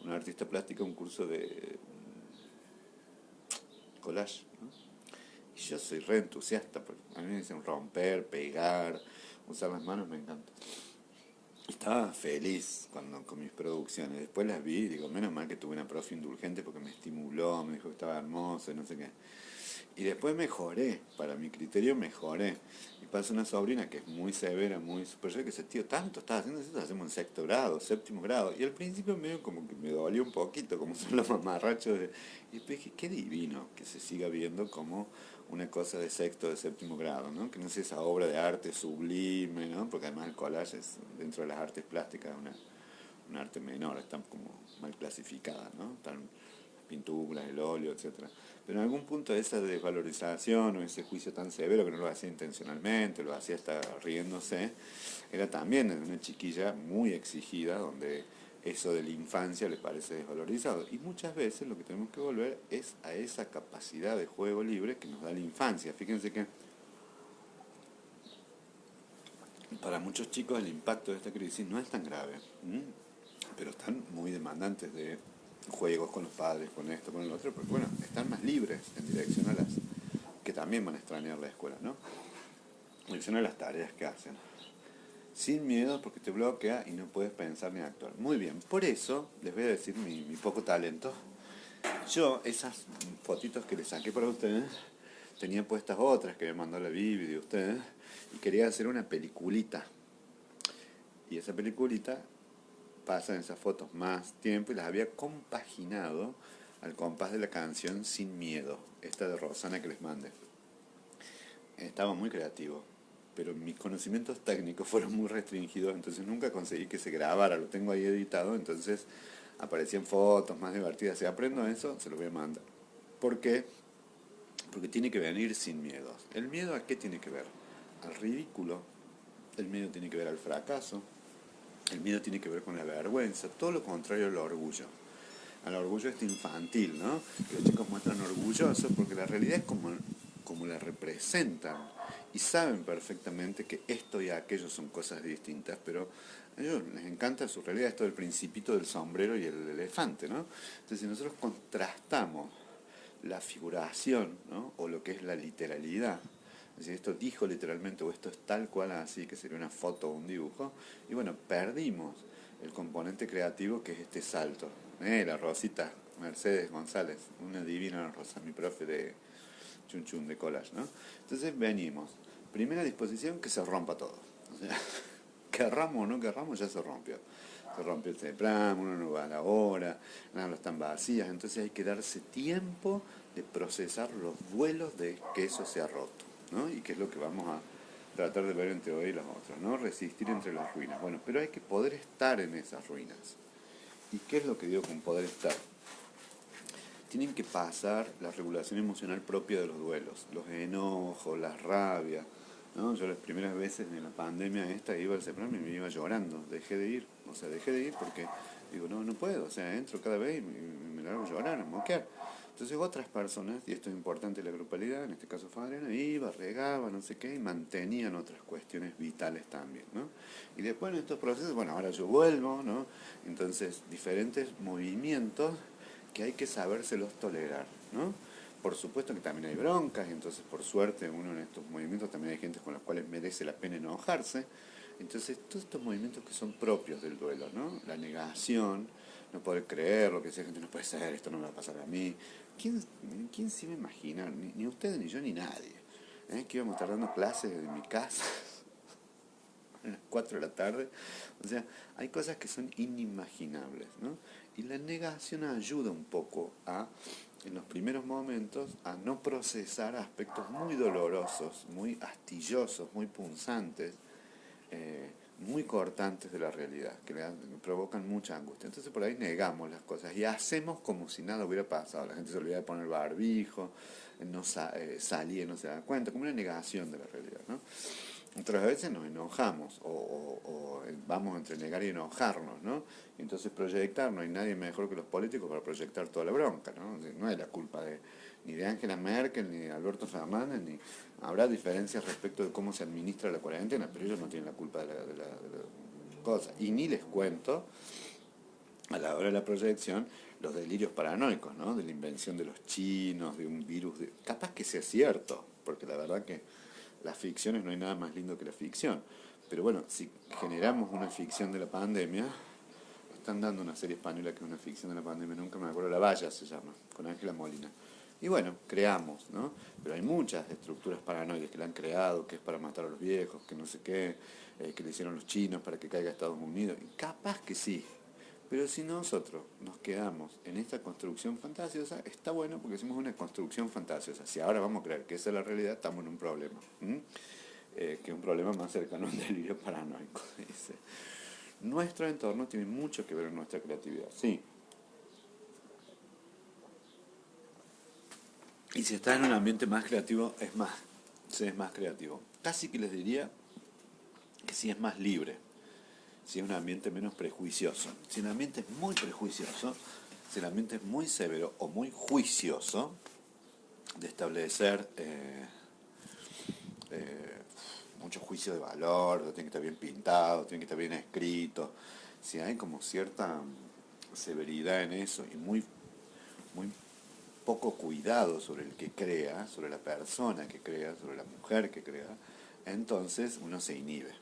una artista plástica, un curso de collage, ¿no? Y yo soy re entusiasta, porque a mí me dicen romper, pegar, usar las manos, me encanta. Estaba feliz con mis producciones. Después las vi y digo, menos mal que tuve una profe indulgente porque me estimuló, me dijo que estaba hermoso y no sé qué. Y después mejoré, para mi criterio mejoré. Y pasa una sobrina que es muy severa, muy superior, que dice, tío, tanto estás haciendo eso, hacemos en sexto grado, séptimo grado. Y al principio medio como que me dolió un poquito, como son los mamarrachos de... Y después dije, qué divino que se siga viendo como una cosa de sexto, de séptimo grado, ¿no? Que no sea esa obra de arte sublime, ¿no? Porque además el collage es, dentro de las artes plásticas, una arte menor, están como mal clasificadas, ¿no? Están las pinturas, el óleo, etcétera. Pero en algún punto esa desvalorización o ese juicio tan severo que no lo hacía intencionalmente, lo hacía hasta riéndose, era también de una chiquilla muy exigida, donde eso de la infancia le parece desvalorizado. Y muchas veces lo que tenemos que volver es a esa capacidad de juego libre que nos da la infancia. Fíjense que para muchos chicos el impacto de esta crisis no es tan grave, pero están muy demandantes de juegos con los padres, con esto, con el otro, porque bueno, están más libres en dirección a las que también van a extrañar la escuela, ¿no? En dirección a las tareas que hacen. Sin miedo porque te bloquea y no puedes pensar ni actuar. Muy bien, por eso les voy a decir mi poco talento. Yo, esas fotitos que les saqué para ustedes, tenía puestas otras que me mandó la Bibi de ustedes y quería hacer una peliculita. Y esa peliculita pasa en esas fotos más tiempo y las había compaginado al compás de la canción Sin Miedo, esta de Rosana que les mandé. Estaba muy creativo, pero mis conocimientos técnicos fueron muy restringidos, entonces nunca conseguí que se grabara, lo tengo ahí editado, entonces aparecían fotos más divertidas. Si aprendo eso, se los voy a mandar. ¿Por qué? Porque tiene que venir sin miedos. ¿El miedo a qué tiene que ver? Al ridículo, el miedo tiene que ver al fracaso, el miedo tiene que ver con la vergüenza, todo lo contrario al orgullo. Al orgullo este infantil, ¿no? Que los chicos muestran orgullosos porque la realidad es como la representan y saben perfectamente que esto y aquello son cosas distintas, pero a ellos les encanta su realidad, esto del principito del sombrero y el elefante, ¿no? Entonces si nosotros contrastamos la figuración, ¿no? O lo que es la literalidad, es decir, esto dijo literalmente o esto es tal cual así, que sería una foto o un dibujo, y bueno, perdimos el componente creativo que es este salto. La Rosita, Mercedes González, una divina Rosa, mi profe de Chun Chun de collage, ¿no? Entonces venimos, primera disposición, que se rompa todo. O sea, querramos o no querramos, ya se rompió. Se rompió el CEPRAM, uno no va a la hora, nada, no están vacías, entonces hay que darse tiempo de procesar los duelos de que eso se ha roto, ¿no? Y que es lo que vamos a tratar de ver entre hoy y los otros, ¿no? Resistir entre las ruinas. Bueno, pero hay que poder estar en esas ruinas. ¿Y qué es lo que digo con poder estar? Tienen que pasar la regulación emocional propia de los duelos, los enojos, las rabias, ¿no? Yo las primeras veces en la pandemia esta iba al CEPRAM y me iba llorando, dejé de ir, porque digo, no puedo, o sea, entro cada vez y me largo a llorar, a moquear. Entonces otras personas, y esto es importante la grupalidad, en este caso fue Adriana, iba, regaba, no sé qué, y mantenían otras cuestiones vitales también, ¿no? Y después en estos procesos, bueno, ahora yo vuelvo, ¿no? Entonces, diferentes movimientos que hay que sabérselos tolerar, ¿no? Por supuesto que también hay broncas, y entonces por suerte uno en estos movimientos también hay gente con las cuales merece la pena enojarse. Entonces, todos estos movimientos que son propios del duelo, ¿no? La negación, no poder creer, lo que sea, gente no puede ser, esto no me va a pasar a mí. ¿Quién se iba a imaginar? Ni usted, ni yo, ni nadie. Que íbamos a estar dando clases desde mi casa a las 4 de la tarde. O sea, hay cosas que son inimaginables, ¿no? Y la negación ayuda un poco a, en los primeros momentos, a no procesar aspectos muy dolorosos, muy astillosos, muy punzantes, muy cortantes de la realidad, que provocan mucha angustia. Entonces por ahí negamos las cosas y hacemos como si nada hubiera pasado. La gente se olvida de poner barbijo, no salía, no se da cuenta, como una negación de la realidad, ¿no? Otras veces nos enojamos o vamos entre negar y enojarnos, ¿no? Y entonces proyectar, no hay nadie mejor que los políticos para proyectar toda la bronca, ¿no? No es la culpa ni de Angela Merkel, ni de Alberto Fernández, ni habrá diferencias respecto de cómo se administra la cuarentena, pero ellos no tienen la culpa de la cosa. Y ni les cuento, a la hora de la proyección, los delirios paranoicos, ¿no? De la invención de los chinos, de un virus, capaz que sea cierto, porque la verdad que las ficciones no hay nada más lindo que la ficción. Pero bueno, si generamos una ficción de la pandemia, están dando una serie española que es una ficción de la pandemia, nunca me acuerdo, La Valla se llama, con Ángela Molina. Y bueno, creamos, ¿no? Pero hay muchas estructuras paranoides que la han creado, que es para matar a los viejos, que no sé qué, que le hicieron los chinos para que caiga Estados Unidos. Y capaz que sí, pero si nosotros nos quedamos en esta construcción fantasiosa, está bueno porque hacemos una construcción fantasiosa. Si ahora vamos a creer que esa es la realidad, estamos en un problema. Que es un problema más cercano a un delirio paranoico. Dice. Nuestro entorno tiene mucho que ver con nuestra creatividad, sí. Y si estás en un ambiente más creativo, se es más creativo. Casi que les diría que si es más libre, si es un ambiente menos prejuicioso. Si el ambiente es muy prejuicioso, si el ambiente es muy severo o muy juicioso, de establecer mucho juicio de valor, tiene que estar bien pintado, tiene que estar bien escrito. Si hay como cierta severidad en eso y muy poco cuidado sobre el que crea, sobre la persona que crea, sobre la mujer que crea, entonces uno se inhibe.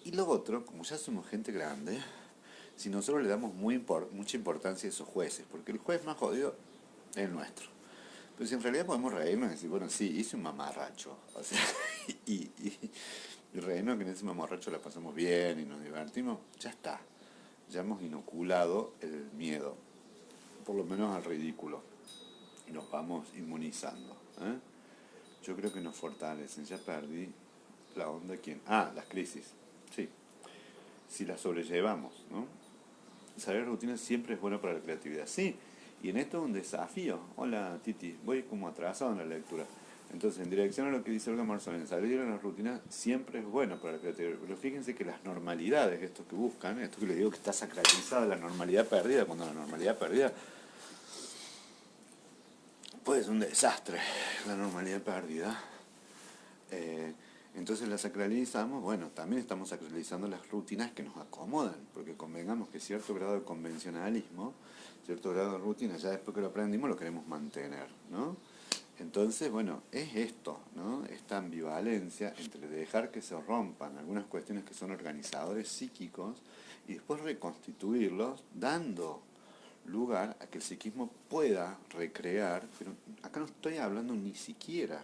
Y lo otro, como ya somos gente grande, si nosotros le damos mucha importancia a esos jueces, porque el juez más jodido es el nuestro. Pero si en realidad podemos reírnos y decir, bueno, sí, hice un mamarracho. O sea, y reírnos que en ese mamarracho la pasamos bien y nos divertimos, ya está. Ya hemos inoculado el miedo, por lo menos al ridículo. Y nos vamos inmunizando. ¿Eh? Yo creo que nos fortalecen. Ya perdí la onda. ¿Quién? Ah, las crisis. Sí. Si las sobrellevamos, ¿no? Saber rutinas siempre es bueno para la creatividad. Sí, y en esto es un desafío. Hola Titi, voy como atrasado en la lectura. Entonces, en dirección a lo que dice Olga Marzolén, salir de la rutina siempre es bueno para la creatividad. Pero fíjense que las normalidades, esto que buscan, esto que les digo que está sacralizada, la normalidad perdida, cuando la normalidad perdida puede ser un desastre, la normalidad perdida. Eh, entonces la sacralizamos, bueno, también estamos sacralizando las rutinas que nos acomodan, porque convengamos que cierto grado de convencionalismo, cierto grado de rutina, ya después que lo aprendimos lo queremos mantener, ¿no? Entonces, bueno, es esto, ¿no? Esta ambivalencia entre dejar que se rompan algunas cuestiones que son organizadores psíquicos y después reconstituirlos, dando lugar a que el psiquismo pueda recrear, pero acá no estoy hablando ni siquiera,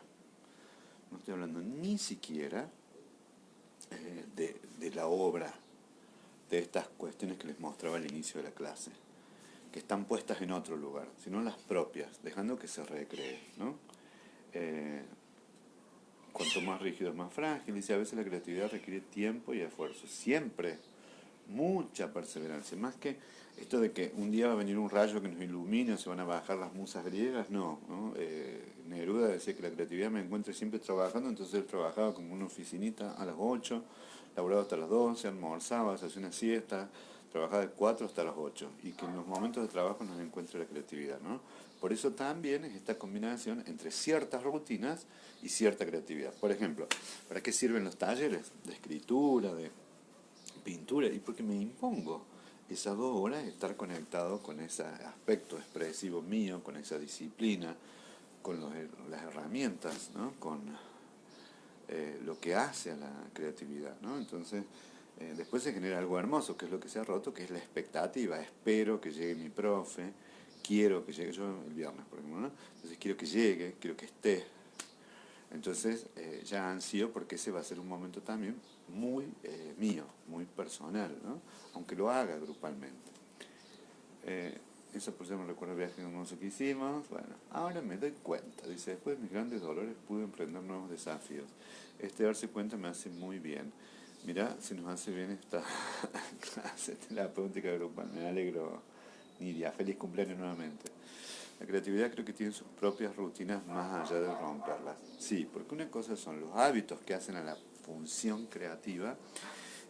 no estoy hablando ni siquiera de la obra, de estas cuestiones que les mostraba al inicio de la clase, que están puestas en otro lugar, sino las propias, dejando que se recree, ¿no? Eh, cuanto más rígido es más frágil, dice, a veces la creatividad requiere tiempo y esfuerzo, siempre, mucha perseverancia, más que esto de que un día va a venir un rayo que nos ilumine o se van a bajar las musas griegas, no. Neruda decía que la creatividad me encuentra siempre trabajando, entonces él trabajaba como una oficinita a las 8, laboraba hasta las 12, almorzaba, se hacía una siesta, trabajaba de 4 hasta las 8 y que en los momentos de trabajo nos encuentra la creatividad, ¿no? Por eso también es esta combinación entre ciertas rutinas y cierta creatividad. Por ejemplo, ¿para qué sirven los talleres de escritura, de pintura? Y porque me impongo esas 2 horas de estar conectado con ese aspecto expresivo mío, con esa disciplina, con las herramientas, ¿no? Con lo que hace a la creatividad, ¿no? Entonces, después se genera algo hermoso, que es lo que se ha roto, que es la expectativa. Espero que llegue mi profe, quiero que llegue, yo el viernes, por ejemplo, ¿no? Entonces quiero que llegue, quiero que esté. Entonces ya ansío porque ese va a ser un momento también muy mío, muy personal, ¿no? Aunque lo haga grupalmente. Eso por eso me recuerda el viaje hermoso que hicimos. Bueno, ahora me doy cuenta. Dice, después de mis grandes dolores pude emprender nuevos desafíos. Este darse cuenta me hace muy bien. Mirá si nos hace bien esta clase terapéutica grupal. Me alegro, Nidia, feliz cumpleaños nuevamente. La creatividad creo que tiene sus propias rutinas más allá de romperlas. Sí, porque una cosa son los hábitos que hacen a la función creativa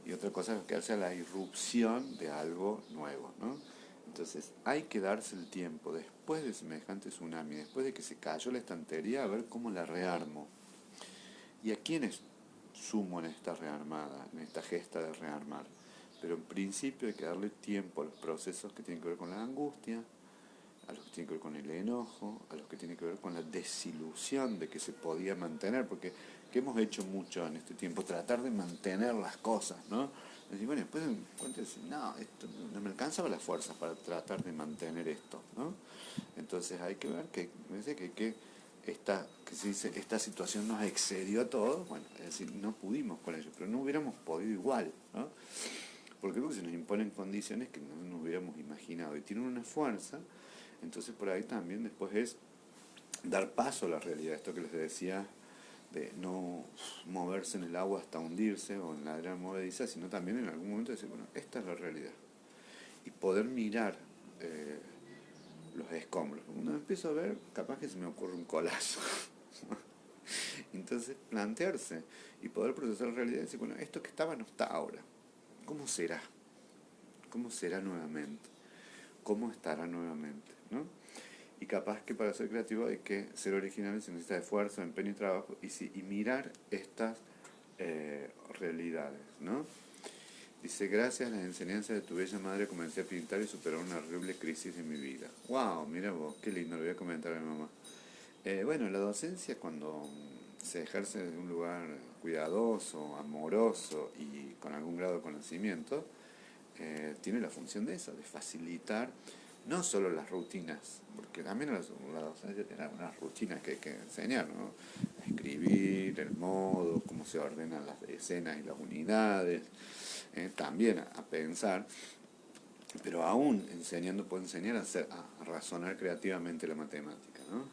y otra cosa es lo que hace a la irrupción de algo nuevo, ¿no? Entonces hay que darse el tiempo, después de semejante tsunami, después de que se cayó la estantería, a ver cómo la rearmo. ¿Y a quiénes sumo en esta rearmada, en esta gesta de rearmar? Pero en principio hay que darle tiempo a los procesos que tienen que ver con la angustia, a los que tienen que ver con el enojo, a los que tienen que ver con la desilusión de que se podía mantener, porque ¿qué hemos hecho mucho en este tiempo? Tratar de mantener las cosas, ¿no? Decir, bueno, después de decir, no, esto no me alcanzaba las fuerzas para tratar de mantener esto, ¿no? Entonces hay que ver que, me dice que que se dice, esta situación nos excedió a todos, bueno, es decir, no pudimos con ello, pero no hubiéramos podido igual, ¿no? Porque creo que se nos imponen condiciones que no nos hubiéramos imaginado y tienen una fuerza. Entonces por ahí también después es dar paso a la realidad, esto que les decía, de no moverse en el agua hasta hundirse o en la arena movediza, sino también en algún momento decir, bueno, esta es la realidad. Y poder mirar los escombros. Cuando empiezo a ver, capaz que se me ocurre un colazo. Entonces plantearse y poder procesar la realidad y decir, bueno, esto que estaba no está ahora. ¿Cómo será? ¿Cómo será nuevamente? ¿Cómo estará nuevamente? ¿No? Y capaz que para ser creativo hay que ser original, se necesita esfuerzo, empeño y trabajo, y mirar estas realidades, ¿no? Dice, gracias a las enseñanzas de tu bella madre comencé a pintar y superar una horrible crisis de mi vida. ¡Wow! Mira vos, qué lindo, lo voy a comentar a mi mamá. Bueno, la docencia cuando se ejerce desde un lugar cuidadoso, amoroso y con algún grado de conocimiento, tiene la función de eso, de facilitar no solo las rutinas, porque también la docencia tiene algunas rutinas que hay que enseñar, ¿no? Escribir, el modo, cómo se ordenan las escenas y las unidades, también a pensar, pero aún enseñando puedo enseñar a razonar creativamente la matemática, ¿no?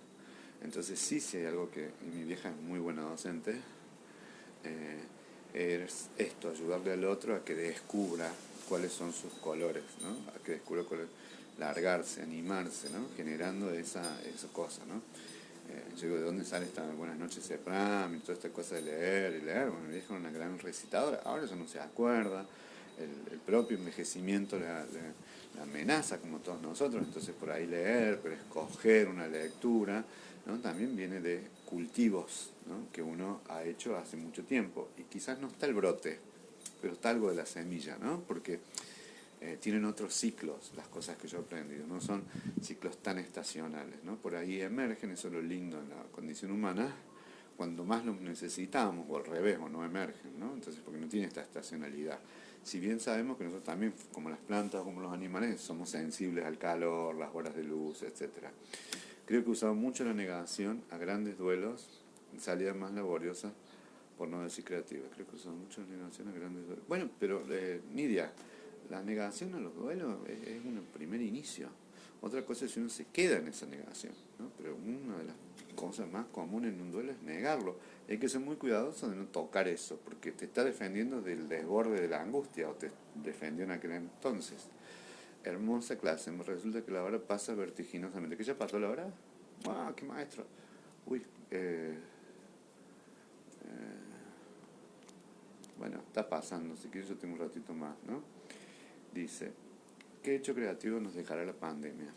Entonces sí hay algo que mi vieja es muy buena docente, es esto, ayudarle al otro a que descubra cuáles son sus colores, ¿no? A que descubra cuáles, largarse, animarse, ¿no? Generando esa cosa, ¿no? Yo digo, ¿de dónde sale esta Buenas noches Efraim y toda esta cosa de leer y leer? Bueno, mi vieja era una gran recitadora, ahora ya no se acuerda, el propio envejecimiento la amenaza como todos nosotros, entonces por ahí leer, pero escoger una lectura, ¿no? También viene de cultivos, ¿no? Que uno ha hecho hace mucho tiempo y quizás no está el brote, pero está algo de la semilla, ¿no? Porque tienen otros ciclos las cosas que yo he aprendido, no son ciclos tan estacionales, ¿no? Por ahí emergen, eso es lo lindo en la condición humana, cuando más los necesitamos, o al revés, o no emergen, ¿no? Entonces, porque no tiene esta estacionalidad. Si bien sabemos que nosotros también, como las plantas, como los animales, somos sensibles al calor, las horas de luz, etcétera. Creo que he usado mucho la negación a grandes duelos, salidas más laboriosas, por no decir creativas. Creo que he usado mucho la negación a grandes duelos. Bueno, pero Nidia, la negación a los duelos es un primer inicio. Otra cosa es si uno se queda en esa negación, ¿no? Pero una de las cosas más comunes en un duelo es negarlo. Y hay que ser muy cuidadoso de no tocar eso, porque te está defendiendo del desborde de la angustia, o te defendió en aquel entonces. Hermosa clase, me resulta que la hora pasa vertiginosamente. ¿Qué ya pasó la hora? ¡Wow, qué maestro! Uy, bueno, está pasando, si quieres yo tengo un ratito más, ¿no? Dice, ¿qué hecho creativo nos dejará la pandemia?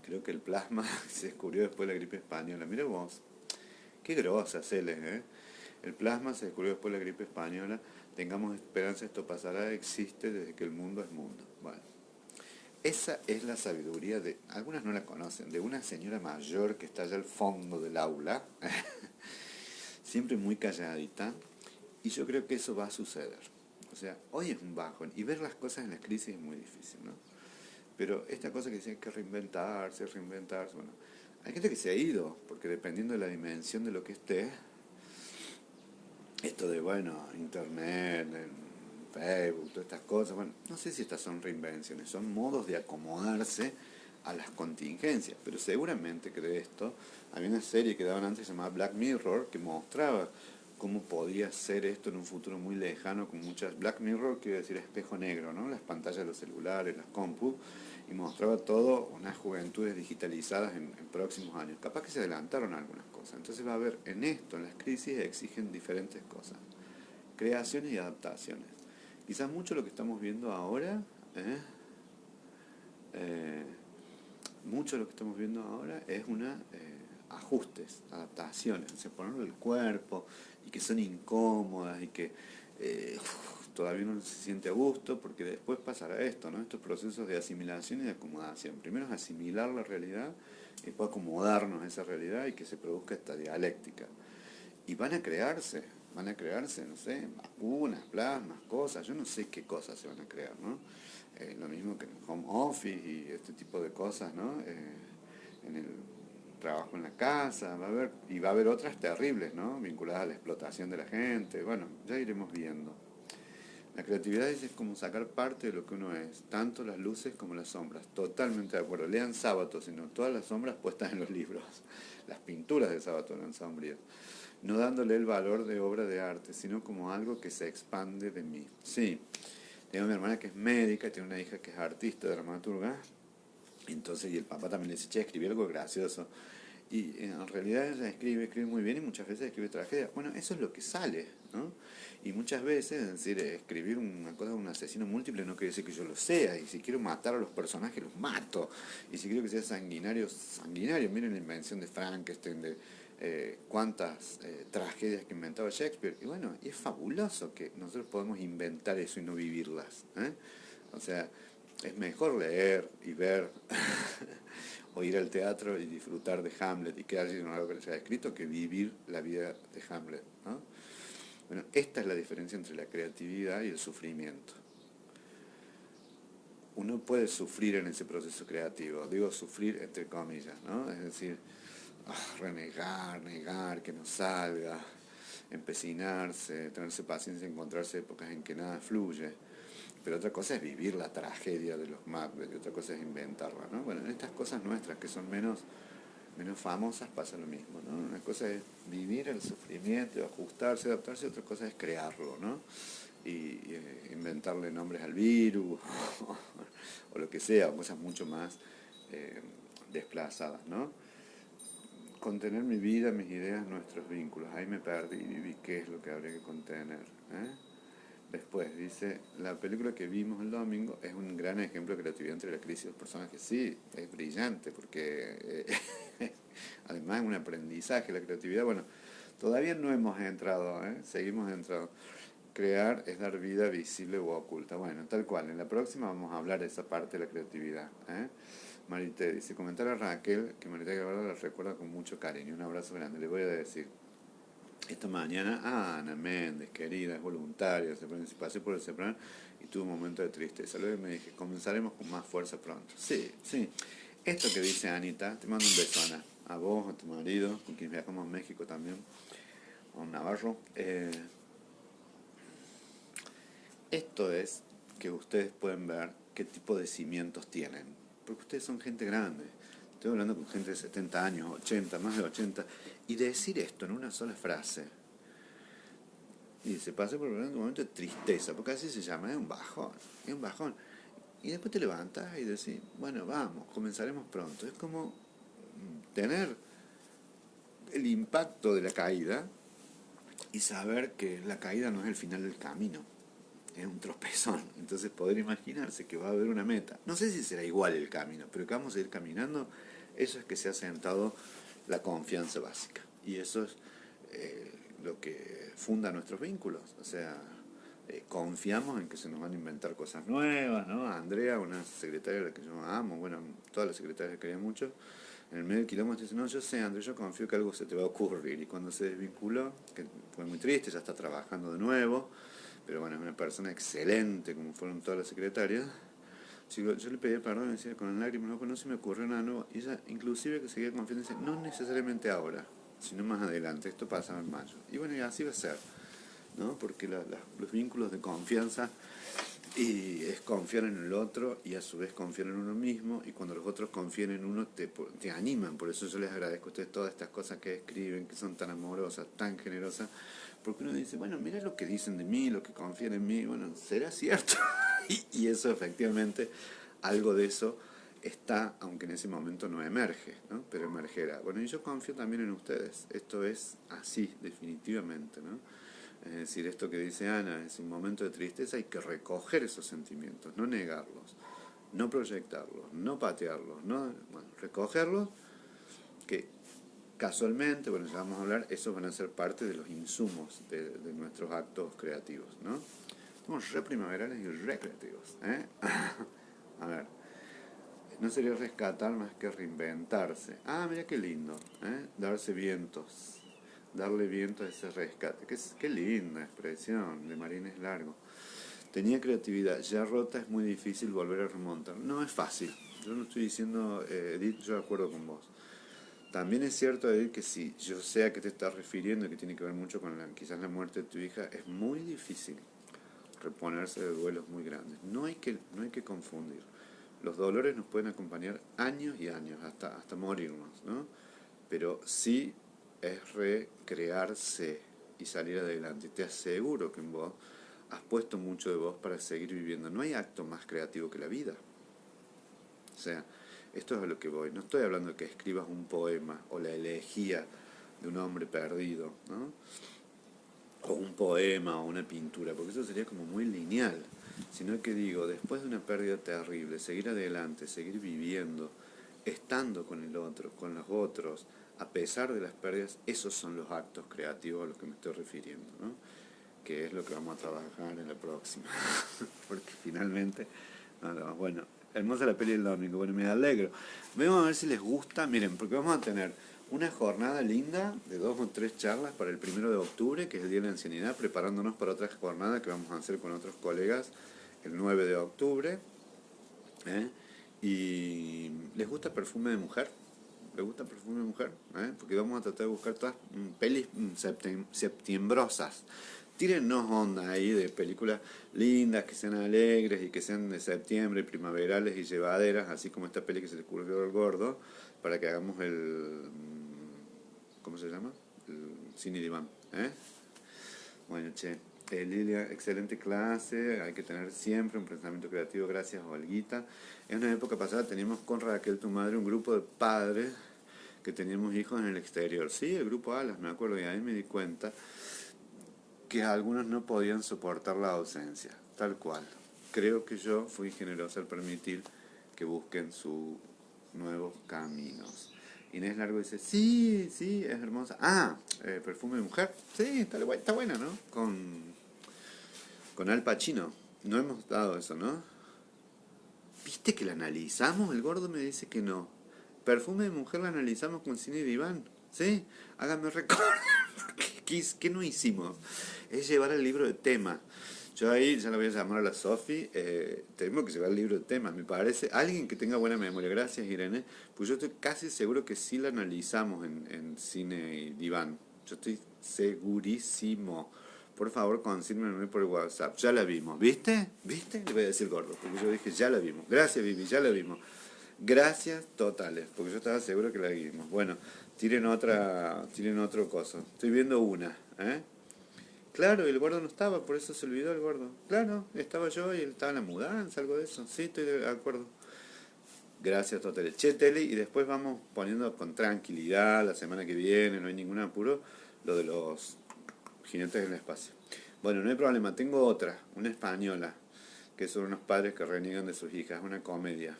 Creo que el plasma se descubrió después de la gripe española. Mira vos, qué grosa, Celes, ¿eh? El plasma se descubrió después de la gripe española. Tengamos esperanza, esto pasará, existe desde que el mundo es mundo. Bueno, esa es la sabiduría de, algunas no la conocen, de una señora mayor que está allá al fondo del aula, siempre muy calladita, y yo creo que eso va a suceder. O sea, hoy es un bajón, y ver las cosas en las crisis es muy difícil, ¿no? Pero esta cosa que dice que reinventarse, bueno, hay gente que se ha ido, porque dependiendo de la dimensión de lo que esté, esto de, bueno, internet, Facebook, todas estas cosas, bueno, no sé si estas son reinvenciones, son modos de acomodarse a las contingencias, pero seguramente que de esto, había una serie que daban antes llamada Black Mirror, que mostraba cómo podría ser esto en un futuro muy lejano, con muchas... Black Mirror quiere decir espejo negro, ¿no? Las pantallas de los celulares, las compu, y mostraba todo unas juventudes digitalizadas en próximos años. Capaz que se adelantaron algunas cosas. Entonces va a haber en esto, en las crisis, exigen diferentes cosas. Creaciones y adaptaciones. Quizás mucho lo que estamos viendo ahora, mucho lo que estamos viendo ahora es ajustes, adaptaciones, o sea, ponerle el cuerpo y que son incómodas y que todavía no se siente a gusto porque después pasará esto, ¿no? Estos procesos de asimilación y de acomodación. Primero es asimilar la realidad y después acomodarnos a esa realidad y que se produzca esta dialéctica. Y van a crearse, no sé, vacunas, plasmas, cosas, yo no sé qué cosas se van a crear, ¿no? Lo mismo que en el home office y este tipo de cosas, ¿no? En el trabajo en la casa, va a haber otras terribles, ¿no? Vinculadas a la explotación de la gente, bueno, ya iremos viendo. La creatividad es como sacar parte de lo que uno es, tanto las luces como las sombras, totalmente de acuerdo. Lean Sábato, sino todas las sombras puestas en los libros. Las pinturas de Sábato eran sombrías. No dándole el valor de obra de arte, sino como algo que se expande de mí. Sí, tengo a mi hermana que es médica, tiene una hija que es artista, dramaturga, entonces, y el papá también le dice, che, escribí algo gracioso. Y en realidad ella escribe muy bien y muchas veces escribe tragedia. Bueno, eso es lo que sale, ¿no? Y muchas veces, es decir, escribir una cosa de un asesino múltiple no quiere decir que yo lo sea. Y si quiero matar a los personajes, los mato. Y si quiero que sea sanguinario, sanguinario. Miren la invención de Frankenstein, de cuántas tragedias que inventaba Shakespeare. Y bueno, y es fabuloso que nosotros podemos inventar eso y no vivirlas, ¿eh? O sea, es mejor leer y ver o ir al teatro y disfrutar de Hamlet y quedarse con algo que se ha escrito que vivir la vida de Hamlet, ¿no? Bueno, esta es la diferencia entre la creatividad y el sufrimiento. Uno puede sufrir en ese proceso creativo, digo sufrir entre comillas, ¿no? Es decir, renegar, negar, que no salga, empecinarse, tenerse paciencia, encontrarse épocas en que nada fluye. Pero otra cosa es vivir la tragedia de los Macbeth y otra cosa es inventarla, ¿no? Bueno, en estas cosas nuestras que son menos famosas pasa lo mismo, ¿no? Una cosa es vivir el sufrimiento, ajustarse, adaptarse, otra cosa es crearlo, ¿no? Y inventarle nombres al virus o lo que sea, o cosas mucho más desplazadas, ¿no? Contener mi vida, mis ideas, nuestros vínculos. Ahí me perdí y vi qué es lo que habría que contener, ¿eh? Después dice, la película que vimos el domingo es un gran ejemplo de creatividad entre la crisis y los personajes. Sí, es brillante porque además es un aprendizaje la creatividad. Bueno, todavía no hemos entrado, seguimos entrando. Crear es dar vida visible o oculta. Bueno, tal cual. En la próxima vamos a hablar de esa parte de la creatividad. Marité dice, comentar a Raquel que Marité Guevara la recuerda con mucho cariño. Un abrazo grande. Le voy a decir. Esta mañana, Ana Méndez, querida, es voluntaria, se pasé por el Sepran y tuve un momento de tristeza. Luego me dije, comenzaremos con más fuerza pronto. Sí, sí. Esto que dice Anita, te mando un beso, Ana. A vos, a tu marido, con quien viajamos a México también, a un Navarro. Esto es que ustedes pueden ver qué tipo de cimientos tienen. Porque ustedes son gente grande. Estoy hablando con gente de 70 años, 80, más de 80. Y decir esto en una sola frase. Y se pasa por un momento de tristeza, porque así se llama, es un bajón. Es un bajón. Y después te levantas y decís, bueno, vamos, comenzaremos pronto. Es como tener el impacto de la caída y saber que la caída no es el final del camino. Es un tropezón, entonces poder imaginarse que va a haber una meta. No sé si será igual el camino, pero que vamos a ir caminando, eso es que se ha sentado la confianza básica. Y eso es lo que funda nuestros vínculos. O sea, confiamos en que se nos van a inventar cosas nuevas, ¿no? Andrea, una secretaria a la que yo amo, bueno, todas las secretarias que quería mucho, en el medio del kilómetro dice, no, yo sé, Andrea, yo confío que algo se te va a ocurrir. Y cuando se desvinculó, que fue muy triste, ya está trabajando de nuevo, pero bueno, es una persona excelente, como fueron todas las secretarias. Yo le pedí perdón y decía con lágrimas, no se me ocurrió nada nuevo. Y ella, inclusive, que seguía confiando, dice, no necesariamente ahora, sino más adelante, esto pasa en mayo. Y bueno, y así va a ser, ¿no? Porque los vínculos de confianza y es confiar en el otro y a su vez confiar en uno mismo, y cuando los otros confían en uno te animan. Por eso yo les agradezco a ustedes todas estas cosas que escriben, que son tan amorosas, tan generosas, porque uno dice, bueno, mira lo que dicen de mí, lo que confían en mí, bueno, será cierto. y eso efectivamente, algo de eso está, aunque en ese momento no emerge, ¿no? Pero emergerá. Bueno, y yo confío también en ustedes. Esto es así, definitivamente, ¿no? Es decir, esto que dice Ana, es un momento de tristeza, hay que recoger esos sentimientos, no negarlos, no proyectarlos, no patearlos, no, bueno, recogerlos, que casualmente, bueno, ya vamos a hablar, esos van a ser parte de los insumos de nuestros actos creativos, ¿no? Somos re primaverales y re creativos, ¿eh? A ver, no sería rescatar más que reinventarse. Ah, mira qué lindo, ¿eh? Darse vientos, darle viento a ese rescate. Qué linda expresión de Marines Largo. Tenía creatividad, ya rota es muy difícil volver a remontar. No es fácil, yo no estoy diciendo, Edith, yo de acuerdo con vos. También es cierto, Edith, que si yo sé a qué te estás refiriendo, que tiene que ver mucho con quizás la muerte de tu hija, es muy difícil reponerse de duelos muy grandes. No hay que confundir. Los dolores nos pueden acompañar años y años, hasta morirnos, ¿no? Pero sí es recrearse y salir adelante. Te aseguro que en vos has puesto mucho de vos para seguir viviendo. No hay acto más creativo que la vida. O sea, esto es a lo que voy. No estoy hablando de que escribas un poema o la elegía de un hombre perdido, ¿no? O un poema o una pintura, porque eso sería como muy lineal. Sino que digo, después de una pérdida terrible, seguir adelante, seguir viviendo, estando con el otro, con los otros, a pesar de las pérdidas, esos son los actos creativos a los que me estoy refiriendo, ¿no? Que es lo que vamos a trabajar en la próxima. Porque finalmente, no, bueno, hermosa la peli del domingo, bueno, me alegro. Vamos a ver si les gusta, miren, porque vamos a tener una jornada linda de 2 o 3 charlas para el 1 de octubre, que es el Día de la Ancianidad, preparándonos para otra jornada que vamos a hacer con otros colegas el 9 de octubre. ¿Eh? Y les gusta Perfume de Mujer. ¿Les gusta Perfume de Mujer? Porque vamos a tratar de buscar todas pelis septiembrosas. Tírennos onda ahí de películas lindas, que sean alegres y que sean de septiembre, primaverales y llevaderas, así como esta peli que se le ocurrió al gordo, para que hagamos ¿cómo se llama? El cine diván. Bueno, che, Lilia, excelente clase, hay que tener siempre un pensamiento creativo, gracias Olguita. En una época pasada teníamos con Raquel, tu madre, un grupo de padres que teníamos hijos en el exterior. Sí, el grupo Alas, me acuerdo, y ahí me di cuenta que algunos no podían soportar la ausencia, tal cual. Creo que yo fui generoso al permitir que busquen sus nuevos caminos. Inés Largo dice, sí, sí, es hermosa. Ah, Perfume de Mujer. Sí, está buena, ¿no? Con Al Pacino. No hemos dado eso, ¿no? ¿Viste que la analizamos? El gordo me dice que no. Perfume de Mujer la analizamos con Cine Diván. ¿Sí? Háganme recordar. ¿Qué no hicimos? Es llevar el libro de tema. Yo ahí ya la voy a llamar a la Sofi. Tenemos que llevar el libro de tema, me parece. Alguien que tenga buena memoria. Gracias, Irene. Pues yo estoy casi seguro que sí la analizamos en Cine y Diván. Yo estoy segurísimo. Por favor, confírmenme por WhatsApp. Ya la vimos. ¿Viste? ¿Viste? Le voy a decir gordo. Porque yo dije, ya la vimos. Gracias, Vivi, ya la vimos. Gracias totales. Porque yo estaba seguro que la vimos. Bueno, tiren otro coso. Estoy viendo una. Claro, el gordo no estaba, por eso se olvidó el gordo. Claro, estaba yo y él estaba en la mudanza, algo de eso. Sí, estoy de acuerdo. Gracias, totales. Che, Tele, y después vamos poniendo con tranquilidad la semana que viene, no hay ningún apuro, lo de los jinetes del espacio. Bueno, no hay problema, tengo otra, una española, que son unos padres que reniegan de sus hijas, una comedia.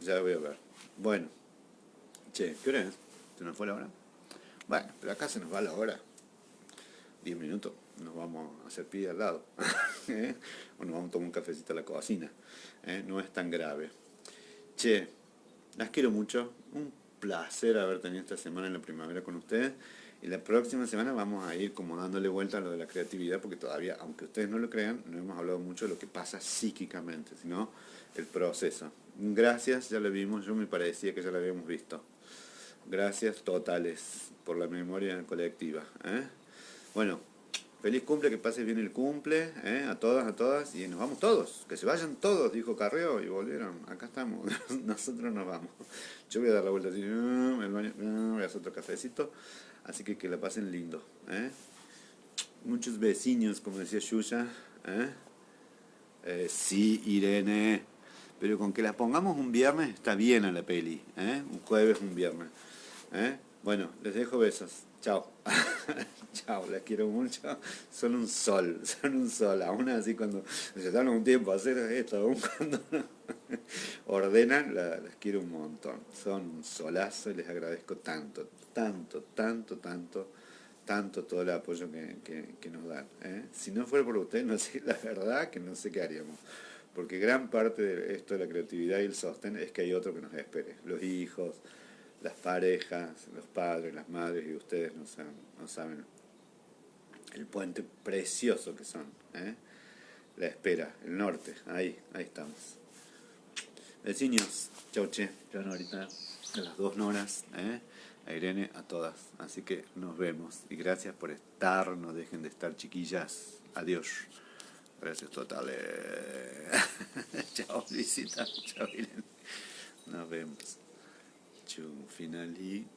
Ya la voy a ver. Bueno, che, ¿qué hora es? ¿Se nos fue la hora? Bueno, pero acá se nos va la hora. 10 minutos, nos vamos a hacer pide al lado. O nos vamos a tomar un cafecito a la cocina. No es tan grave. Che, las quiero mucho. Un placer haber tenido esta semana en la primavera con ustedes. Y la próxima semana vamos a ir como dándole vuelta a lo de la creatividad, porque todavía, aunque ustedes no lo crean, no hemos hablado mucho de lo que pasa psíquicamente, sino el proceso. Gracias, ya lo vimos, yo me parecía que ya lo habíamos visto. Gracias totales por la memoria colectiva. Bueno, feliz cumple, que pases bien el cumple, a todas, y nos vamos todos, que se vayan todos, dijo Carreo, y volvieron, acá estamos, nosotros nos vamos. Yo voy a dar la vuelta así, el baño, voy a hacer otro cafecito, así que la pasen lindo. Muchos vecinos, como decía Yuya, sí, Irene, pero con que la pongamos un viernes está bien a la peli, un jueves, un viernes. Bueno, les dejo besos. Chao. Chao, les quiero mucho. Son un sol, Aún así cuando se dan un tiempo a hacer esto, aún cuando ordenan, las quiero un montón. Son un solazo y les agradezco tanto todo el apoyo que nos dan. Si no fuera por ustedes, no sé, la verdad que no sé qué haríamos. Porque gran parte de esto de la creatividad y el sostén es que hay otro que nos espere. Los hijos, las parejas, los padres, las madres y ustedes no saben el puente precioso que son. La espera, el norte, ahí estamos. Vecinos, chau che, ya ahorita a las 2 horas, a Irene, a todas. Así que nos vemos y gracias por estar, no dejen de estar chiquillas. Adiós. Gracias totales. Chao, visita, chao Irene. Nos vemos. Finalizar.